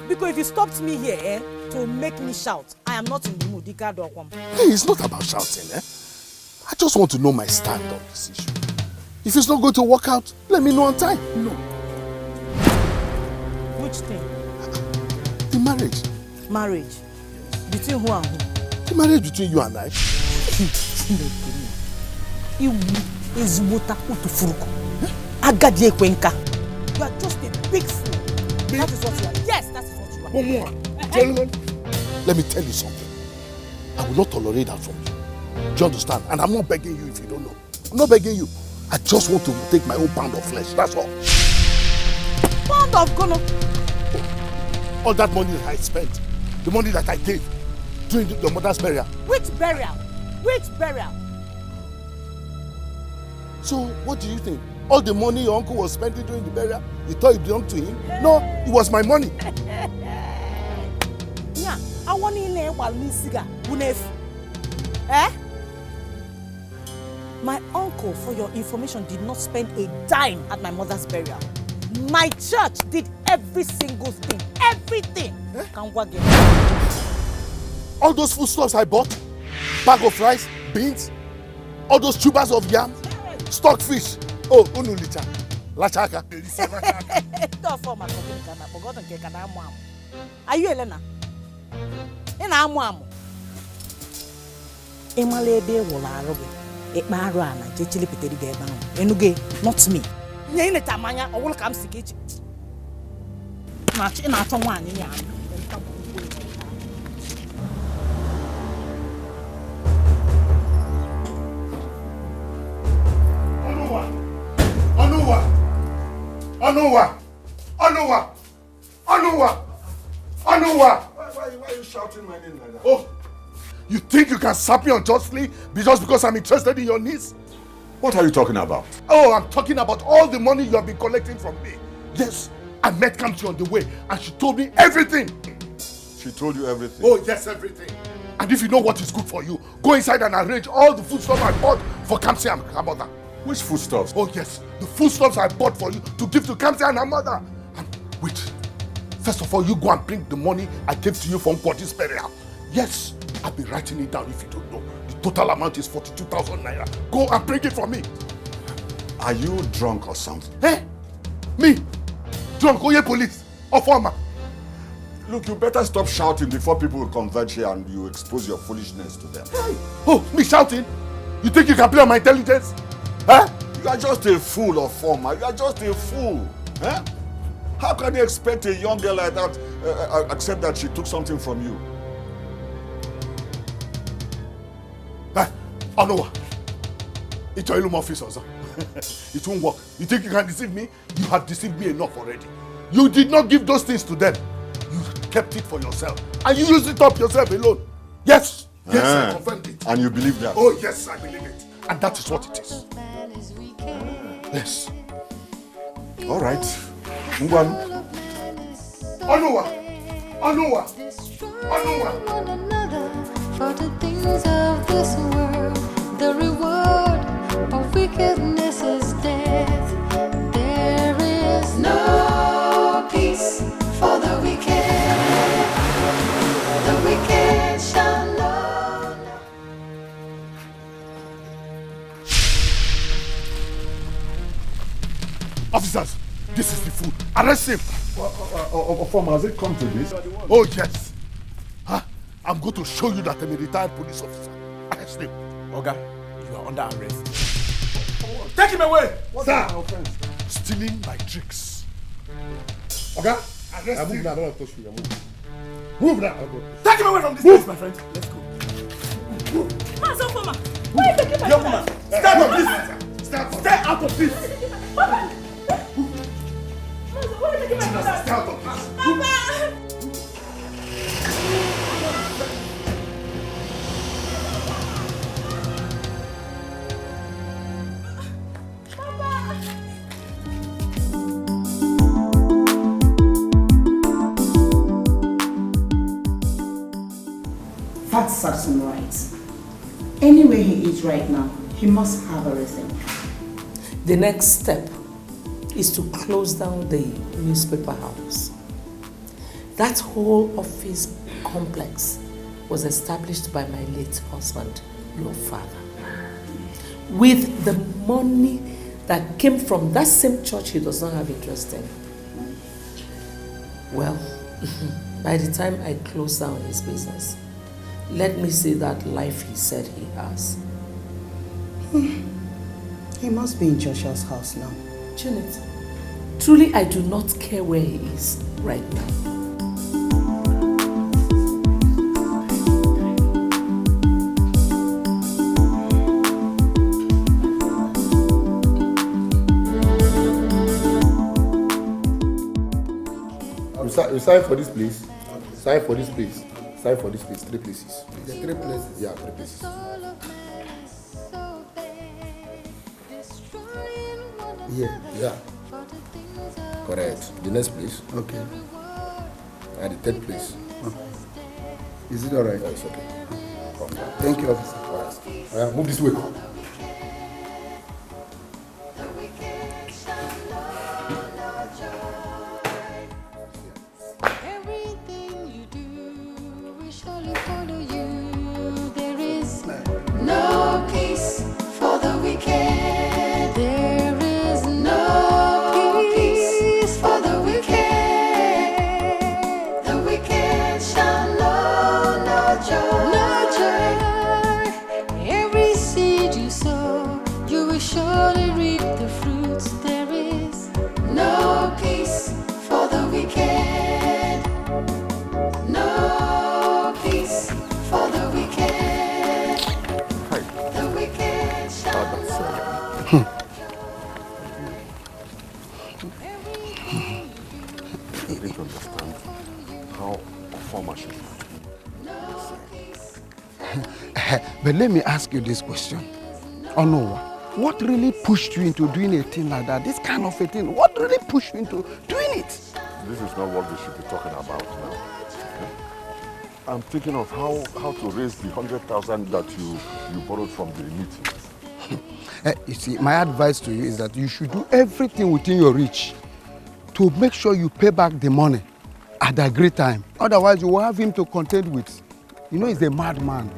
because if you stopped me here to make me shout, I am not in the mood. Hey, it's not about shouting, I just want to know my stand on this issue. If it's not going to work out, let me know on time. No. Which thing? The marriage. Marriage? Between who and who? The marriage between you and I. You are just a big fool. That is what you are. Yes, that is what you are. One more. Gentlemen, let me tell you something. I will not tolerate that from you. Do you understand? And I'm not begging you if you don't know. I'm not begging you. I just want to take my own pound of flesh. That's all. Pound of gono? All that money that I spent, the money that I gave during your mother's burial. Which burial? Which burial? So, what do you think? All the money your uncle was spending during the burial, you thought it belonged to him? No, it was my money. Yeah, I want eh? My uncle, for your information, did not spend a dime at my mother's burial. My church did every single thing. Everything. Eh? All those foodstuffs I bought, bag of rice, beans, all those tubers of yam, stockfish. Oh, unulita, lachaka. Are you Elena? Emala ebe wụrụ arụ gị. Ekpe arụ ala je chilipitere gị ebe ahụ. Enuge, not me. Nye ineta manya ọwụlụ ka m si ka echi. Na-achọ na-achọ nwaanyị ya. Why are you shouting my name like that? Oh, you think you can slap me unjustly just because I'm interested in your needs? What are you talking about? Oh, I'm talking about all the money you have been collecting from me. Yes, I met Kamsi on the way and she told me everything. She told you everything? Oh, yes, everything. And if you know what is good for you, go inside and arrange all the foodstuffs I bought for Kamsi and her mother. Which foodstuffs? Oh, yes, the foodstuffs I bought for you to give to Kamsi and her mother. And wait, first of all, you go and bring the money I gave to you from Kwadi's burial. Yes, I'll be writing it down if you don't know. The total amount is 42,000 naira. Go and bring it for me. Are you drunk or something? Hey, me? Drunk? Oh, yeah, police. Offor. Look, you better stop shouting before people will converge here and you expose your foolishness to them. Hey. Oh, me shouting? You think you can play on my intelligence? Huh? You are just a fool, Offor. You are just a fool. Huh? How can you expect a young girl like that accept that she took something from you? Hey, Anowa. It's your illusion officers. It won't work. You think you can deceive me? You have deceived me enough already. You did not give those things to them. You kept it for yourself. And you used it up yourself alone. Yes. Yes, I confirmed it. And you believe that? Oh, yes, I believe it. And that is what it is. Yes. All right. Ngwan. Anowa. For the things of this world, the reward of wickedness is death. There is no peace for the wicked. The wicked shall know. Officers, this is the fool. Arrest him. Offor, has it come to this? Oh, yes. Huh? I'm going to show you that I'm a retired police officer. Arrest him. Oga, you are under arrest. Take him away! What's my offense? Stealing my tricks. Oga, arrest him. move now, I don't want to touch you. Move now. Take him away from this place, my friend. Let's go. Why are you taking my woman, stand up, please. Stay out of this. Stay out of this. That serves him right. Anywhere he is right now, he must have everything. The next step is to close down the newspaper house. That whole office complex was established by my late husband, your father. With the money that came from that same church he does not have interest in. Well, by the time I close down his business, let me see that life he said he has. He must be in Joshua's house now. Janet, truly I do not care where he is right now. You sign for this place. Sign for this place. Sign for this place. 3 places. Please. The 3 places? Yeah, 3 places. Yeah. Yeah. Correct. The next place. Okay. And the 3rd place. Okay. Is it alright? Yeah, it's okay. Thank you, officer. Alright, move this way. No peace for the wicked. There is no peace for the wicked. The wicked shall know no joy. No joy. reap the fruits. There is no peace for the wicked. No peace for the wicked. The wicked shall not. I didn't understand how Offor should. But let me ask you this question. Onowa, what really pushed you into doing a thing like that? This kind of a thing, what really pushed you into doing it? This is not what we should be talking about now. I'm thinking of how to raise the 100,000 that you borrowed from the meeting. You see, my advice to you is that you should do everything within your reach to make sure you pay back the money at a great time. Otherwise, you will have him to contend with. You know, he's a madman.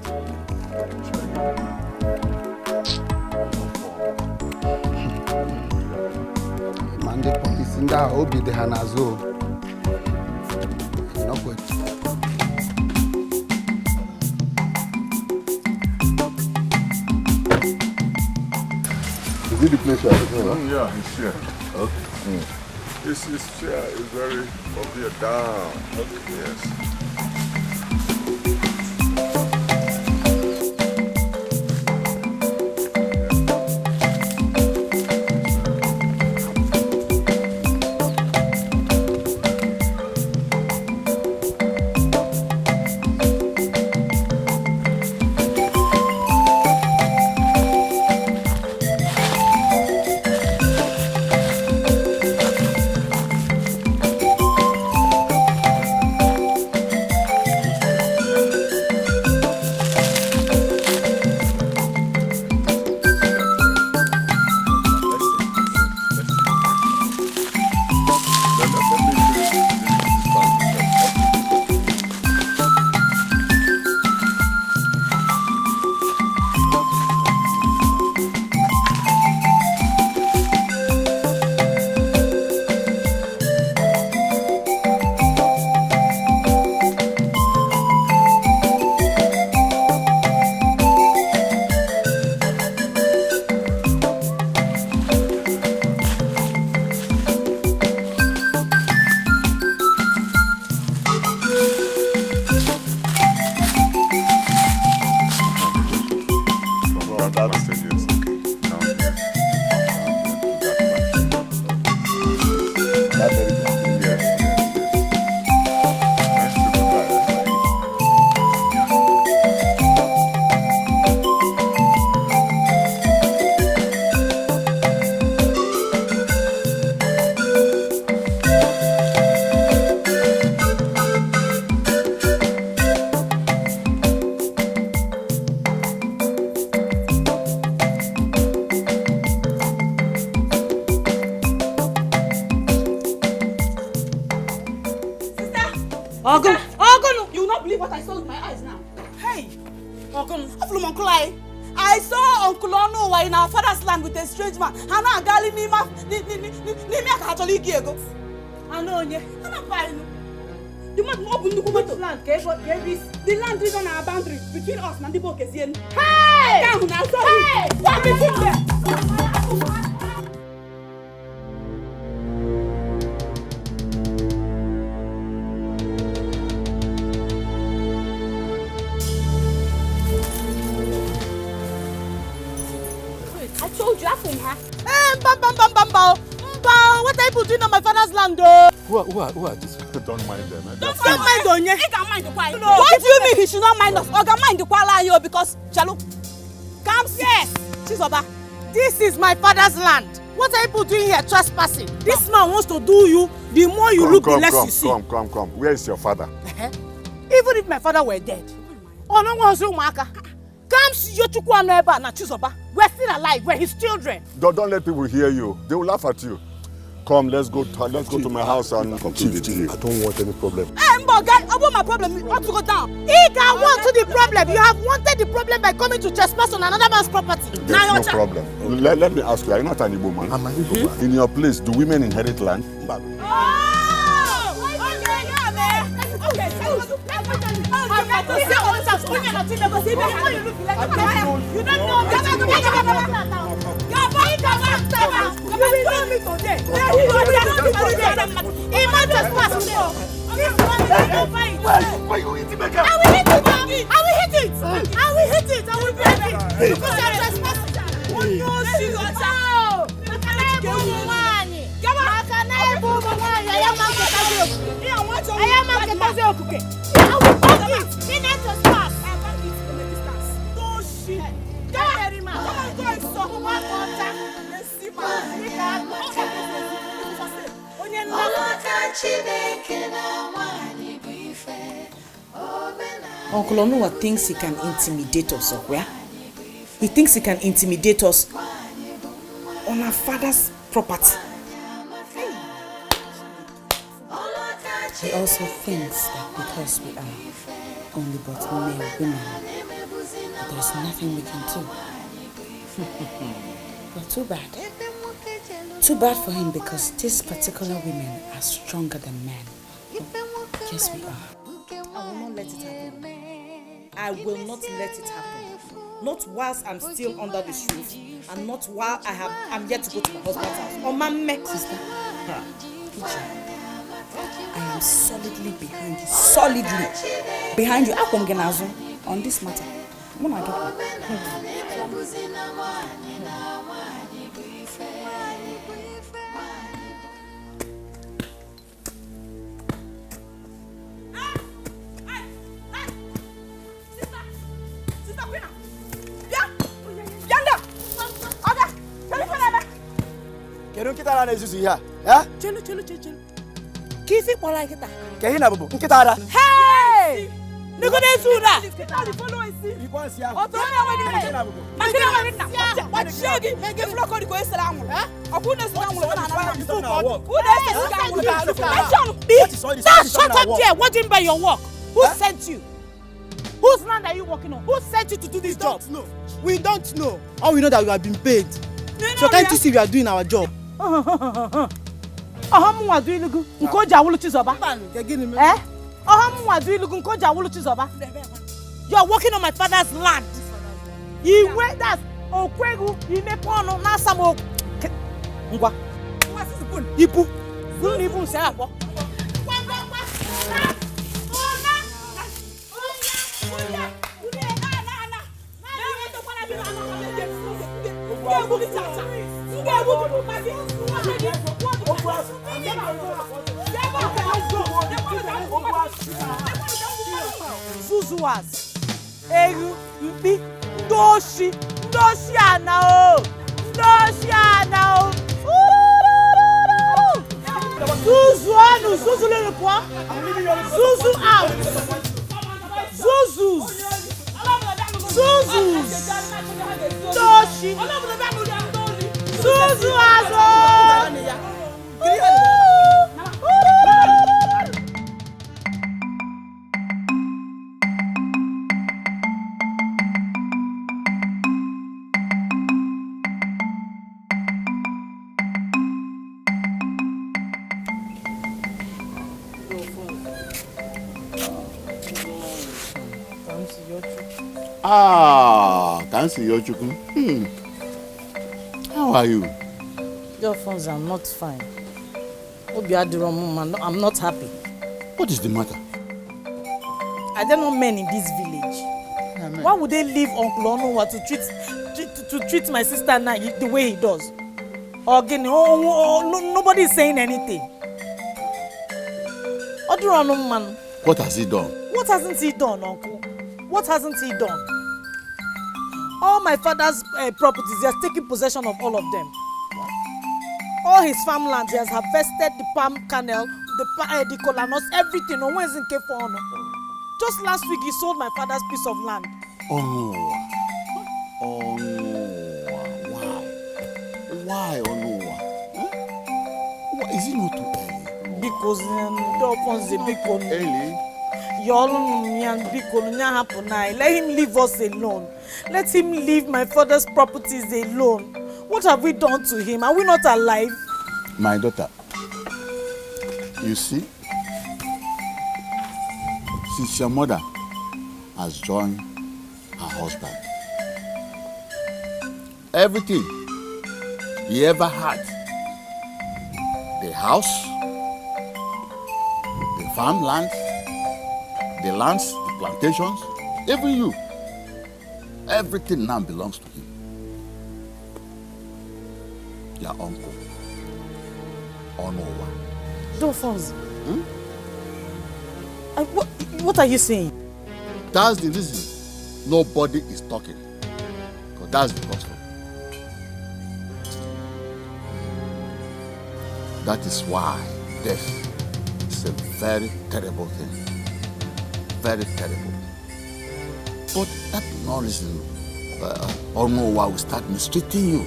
Mande pokisinda obi de hanazo. No good. Is it the place you are talking about? Yeah, it's here. Okay. This chair is very up here down. Okay. Yes. You will not believe what I saw with my eyes now. Hey, I saw Uncle Onuwa in our father's land with a strange man. Hana gali nima actually giego. Anonye. You must open the woman's land. The land is on our boundary between us and the Bokezian. Hey! Hey! What is it there? I told you, I from her. What are you doing on my father's land? Who are these people? Don't mind them. Don't mind Onye. He can mind the quiet. What do you mean he should not mind us? Or can mind the quiet because Chalo. Kamsi. Yes. Chizoba. This is my father's land. What are you doing here trespassing? This man wants to do you. The more you look, the less you see. Come. Where is your father? Even if my father were dead. Oh no one's room, Maka. Kamsi Chukwuka na Chizoba. We're still alive. We're his children. Don't let people hear you. They will laugh at you. Come, let's go to my house and complete the deal. I don't want any problem. Hey, guy, I want my problem not to go down. He can want to the problem. You have wanted the problem by coming to trespass on another man's property. There's no problem. Let me ask you, are you not an Igbo man? I'm an Igbo man. In your place, do women inherit land? You don't know. Why you hit Emeka? I will hit it! I will hit it! I will hit it! I will break it! Because I'm trespassing! Oh no, she got out! Uncle Onuwa thinks he can intimidate us, where? He thinks he can intimidate us on our father's property. He also thinks that because we are only but men, women, there's nothing we can do. But too bad. Too bad for him because these particular women are stronger than men. Yes, we are. I will not let it happen. I will not let it happen. Not whilst I'm still under this roof, and not while I'm yet to go to my husband's house. Or my sister. I am solidly behind you. Solidly behind you. On this matter. When I get Kedu nkịta ara na-ezuzu ihe a? Eh? Chelu. Kifi kpọrọ nkịta. Ka ihe na bụbụ nkịta ara. Hey! Niko na-ezu ụra. Shut up there. What do you mean by your work? Who sent you? Whose land are you working on? Who sent you to do this job? We don't know. All we know that we have been paid. So can't you see we are doing our job? You are working on my father's land. You wait that Okwegu, you may pawn on Nasamo. Ngwa. Ipu. Don't even say what. Zuzuas, Egu, Mpi, Doshi Anao, Zuzu le quoi? Zuzu out, Zuzu, Doshi, Zuzu azo. Kamsi Yochukwu. How are you? Your phones are not fine. I'm not happy. What is the matter? Are there no men in this village? Amen. Why would they leave Uncle Onuwa to treat my sister now the way he does? Again, nobody is saying anything. What has he done? What hasn't he done, Uncle? What hasn't he done? All my father's properties, he has taken possession of all of them. All his farmlands, he has harvested the palm kernel, the colanos, everything. No one is in K4. Just last week, he sold my father's piece of land. Oh no. Why, Onuwa? Huh? Is it not too early? Because early? Let him leave us alone. Let him leave my father's properties alone. What have we done to him? Are we not alive? My daughter, you see, since your mother has joined her husband, everything he ever had. The house, the farmland, the lands, the plantations, even you. Everything now belongs to him. Your uncle. Onowa. Dolphins. What are you saying? That's the reason nobody is talking. Because that's the gospel. That is why death is a very terrible thing. Very terrible. But that no reason Onowa will start mistreating you.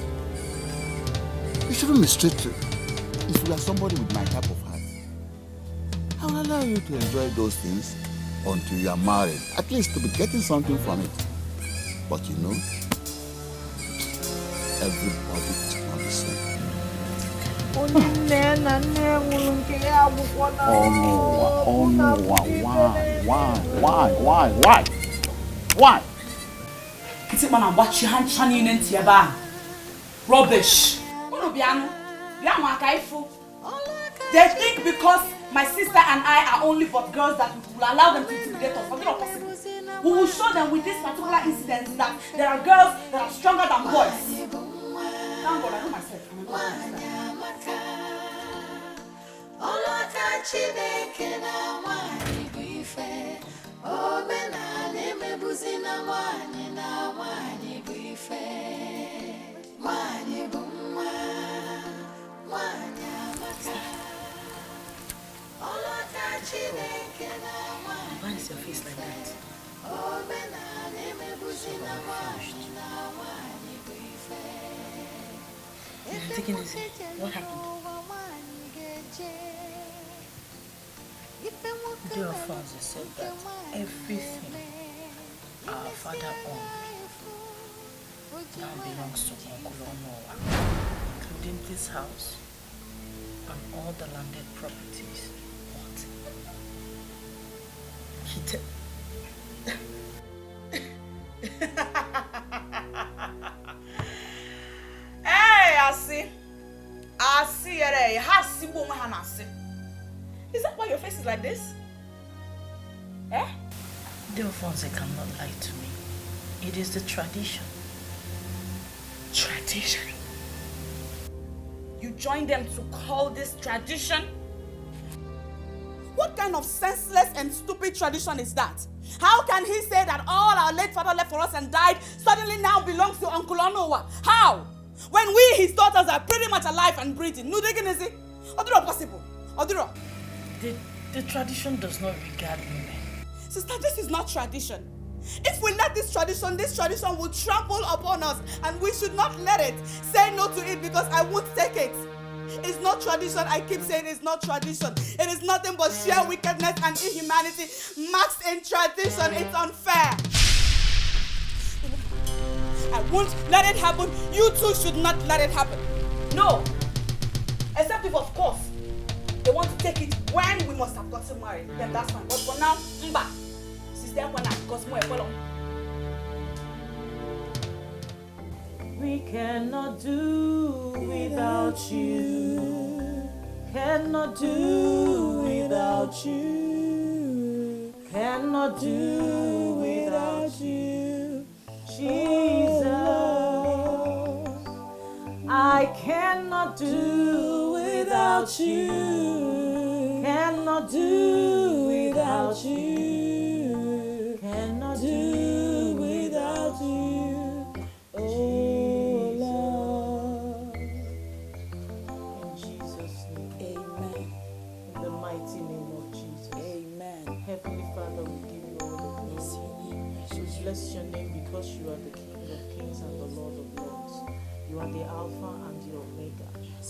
You shouldn't mistreat you. If you are somebody with my type of heart, I will allow you to enjoy those things until you are married. At least to be getting something from it. But you know, everybody is not the same. Oh no, why? Is it man and watch your hand shining into your bar? Rubbish. They think because my sister and I are only but girls that we will allow them to intimidate us. But it's not possible. We will show them with this particular incident that there are girls that are stronger than boys. Thank God, I know myself. Why is your face like that? Take it easy. What happened? The Offor said that everything our father owned now belongs to Uncle Onowa, including this house and all the landed properties. What? He Hey, I see. Is that why your face is like this? Eh? The Offor cannot lie to me. It is the tradition. Tradition? You joined them to call this tradition? What kind of senseless and stupid tradition is that? How can he say that all our late father left for us and died suddenly now belongs to Uncle Onowa? How? When we, his daughters, are pretty much alive and breathing. No, they can see. Oduro possible. Oduro. The tradition does not regard women. Sister, this is not tradition. If we let this tradition will trample upon us, and we should not let it. Say no to it because I won't take it. It's not tradition. I keep saying it's not tradition. It is nothing but sheer wickedness and inhumanity maxed in tradition. It's unfair. I won't let it happen. You too should not let it happen. No. Except if, of course, they want to take it when we must have gotten married. Then that's fine. But for now, mba. Sister, because more follow. We cannot do without you. Cannot do without you. Cannot do without you. Jesus, I cannot do without you. Cannot do without you. Cannot do without you. Oh Lord. In Jesus' name. Amen. In the mighty name of Jesus. Amen. Heavenly Father, we give you all the praise. We bless your name because you are the King of Kings and the Lord of Lords. You are the Alpha and the Omega.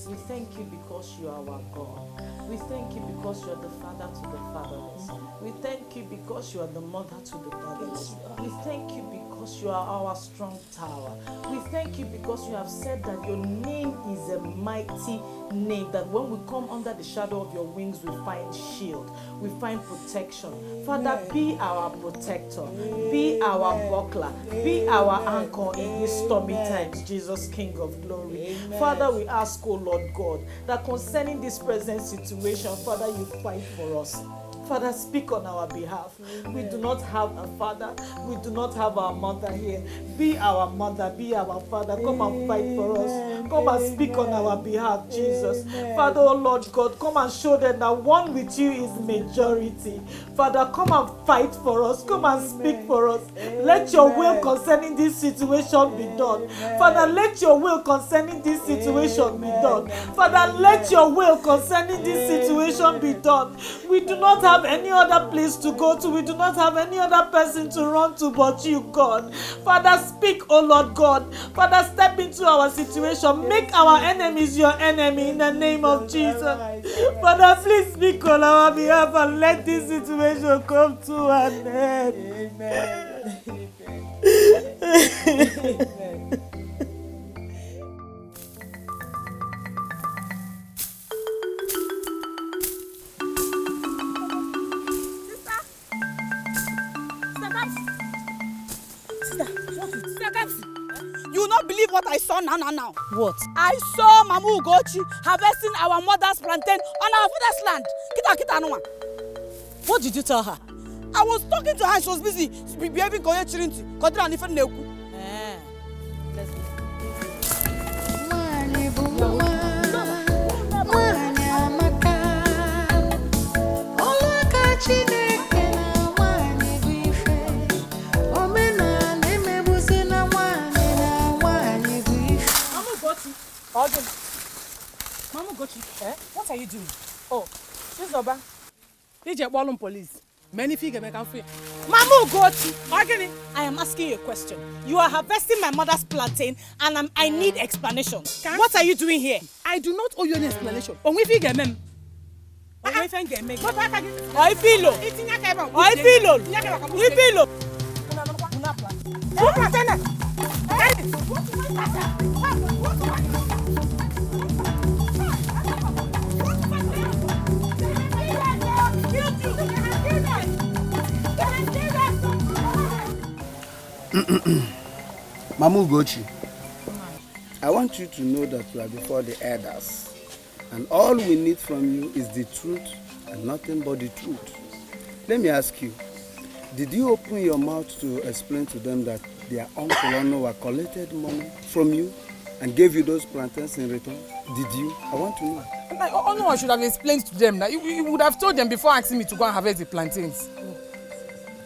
We thank you because you are our God. We thank you because you are the father to the fatherless. We thank you because you are the mother to the motherless. We thank you because you are our strong tower. We thank you because you have said that your name is a mighty name, that when we come under the shadow of your wings, we find shield, we find protection. Father, be our protector, be our buckler, be our anchor in these stormy times, Jesus, King of glory. Father, we ask, oh Lord God, that concerning this present situation, Father, you fight for us. Father, speak on our behalf. We do not have a father. We do not have our mother here. Be our mother, be our father. Come and fight for us. Come and speak on our behalf, Jesus. Father, oh Lord God, come and show them that one with you is majority. Father, come and fight for us. Come and speak for us. Let your will concerning this situation be done. Father, let your will concerning this situation be done. Father, let your will concerning this situation be done. We do not have any other place to go to. We do not have any other person to run to but you, God. Father, speak, oh Lord God. Father, step into our situation. Make our enemies your enemy in the name of Jesus. Father, please speak on our behalf and let this situation come to an end. Amen. You will not believe what I saw now. What? I saw Mama Ugochi harvesting our mother's plantain on our father's land. Kita no. What did you tell her? I was talking to her and she was busy behaving koye chirinti. Kodra ni fen neku. Let's Mama Ugochi, what are you doing? Oh, this Oba. DJ Ballum police. Many figure make am free. Mama Ugochi, I am asking you a question. You are harvesting my mother's plantain and I need explanation. What are you doing here? I do not owe you any explanation. Onwe figure mem. Onwe figure mem. Oi filo. Mama Ugochi, I want you to know that you are before the elders, and all we need from you is the truth and nothing but the truth. Let me ask you, did you open your mouth to explain to them that their uncle Ono were collected money from you and gave you those plantains in return? Did you? I want to know. No, I should have explained to them. You would have told them before asking me to go and harvest the plantains.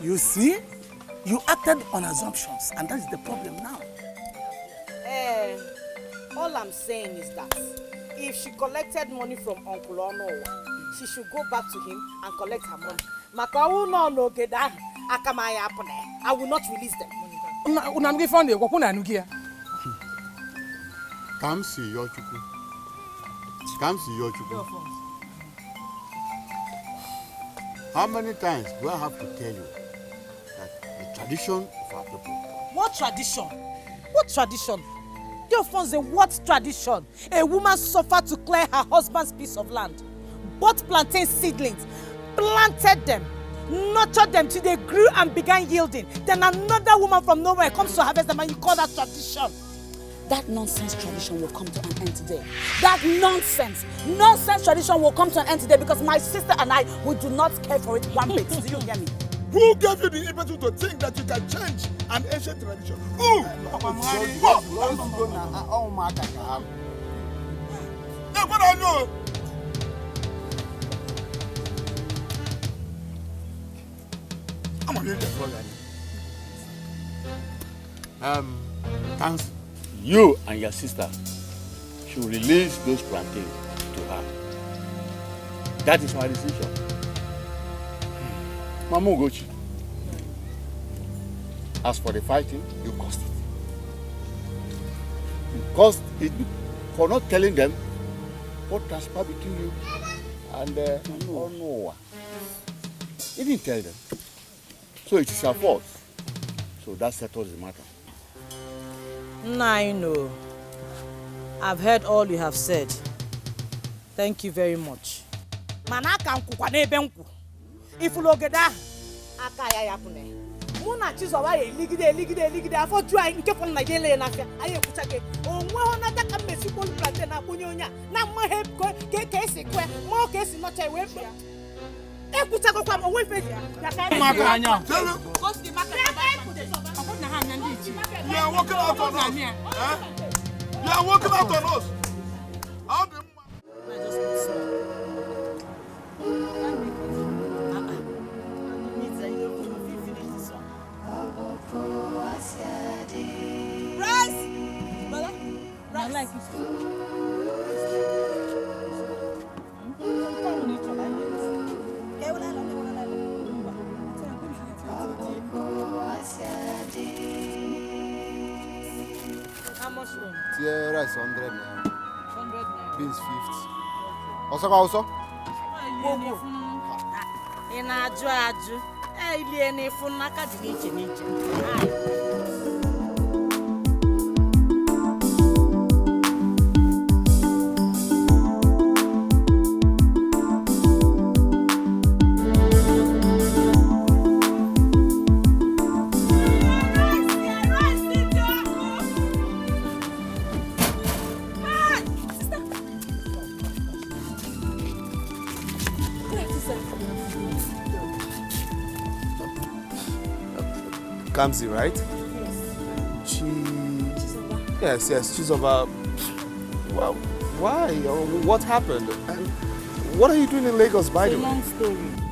You see? You acted on assumptions, and that's the problem now. All I'm saying is that if she collected money from Uncle Ono, she should go back to him and collect her money. I will not release them. Kamsi Chukwu. How many times do I have to tell you that the tradition of our people? What tradition? What tradition? What tradition? A woman suffered to clear her husband's piece of land, bought plantain seedlings, planted them, nurtured them till they grew and began yielding. Then another woman from nowhere comes to harvest them and you call that tradition. That nonsense tradition will come to an end today. That nonsense tradition will come to an end today because my sister and I, we do not care for it one bit. Do you hear me? Who gave you the impetus to think that you can change an ancient tradition? Who? Kamsi, you and your sister should release those plantains to her. That is my decision. Mama Ugochi, as for the fighting, you caused it. You caused it for not telling them what transpired between you and Ono. You didn't tell them. So it is your fault. So that settles the matter. I know. I've heard all you have said. Thank you very much. Manaka nkukwa n'ebe nkwu. Ifulu ogeda aka ya yapune. Muna chizo wa ligide afọ ju ai nke fon na yele na afia. Aye kuchake. Onwe ona taka mesi bol plantain na kunyo nya. Na mo he ke esi kwe. Mo ke esi no che we. E kuchako kwa mo we fe. Ya ka maka anya. Koski maka. Akona ha nya ndi chi. You are walking out on us. You are walking out on us. How do I like it. How much room? Tier rice 100 now. 100 naira. Beans 50. Also. Ina aju. Ili ene funa ka di niche. Kamsi, right? Yes. Yes, Chizoba. Well, why? What happened? And what are you doing in Lagos, by the way? It's a long story.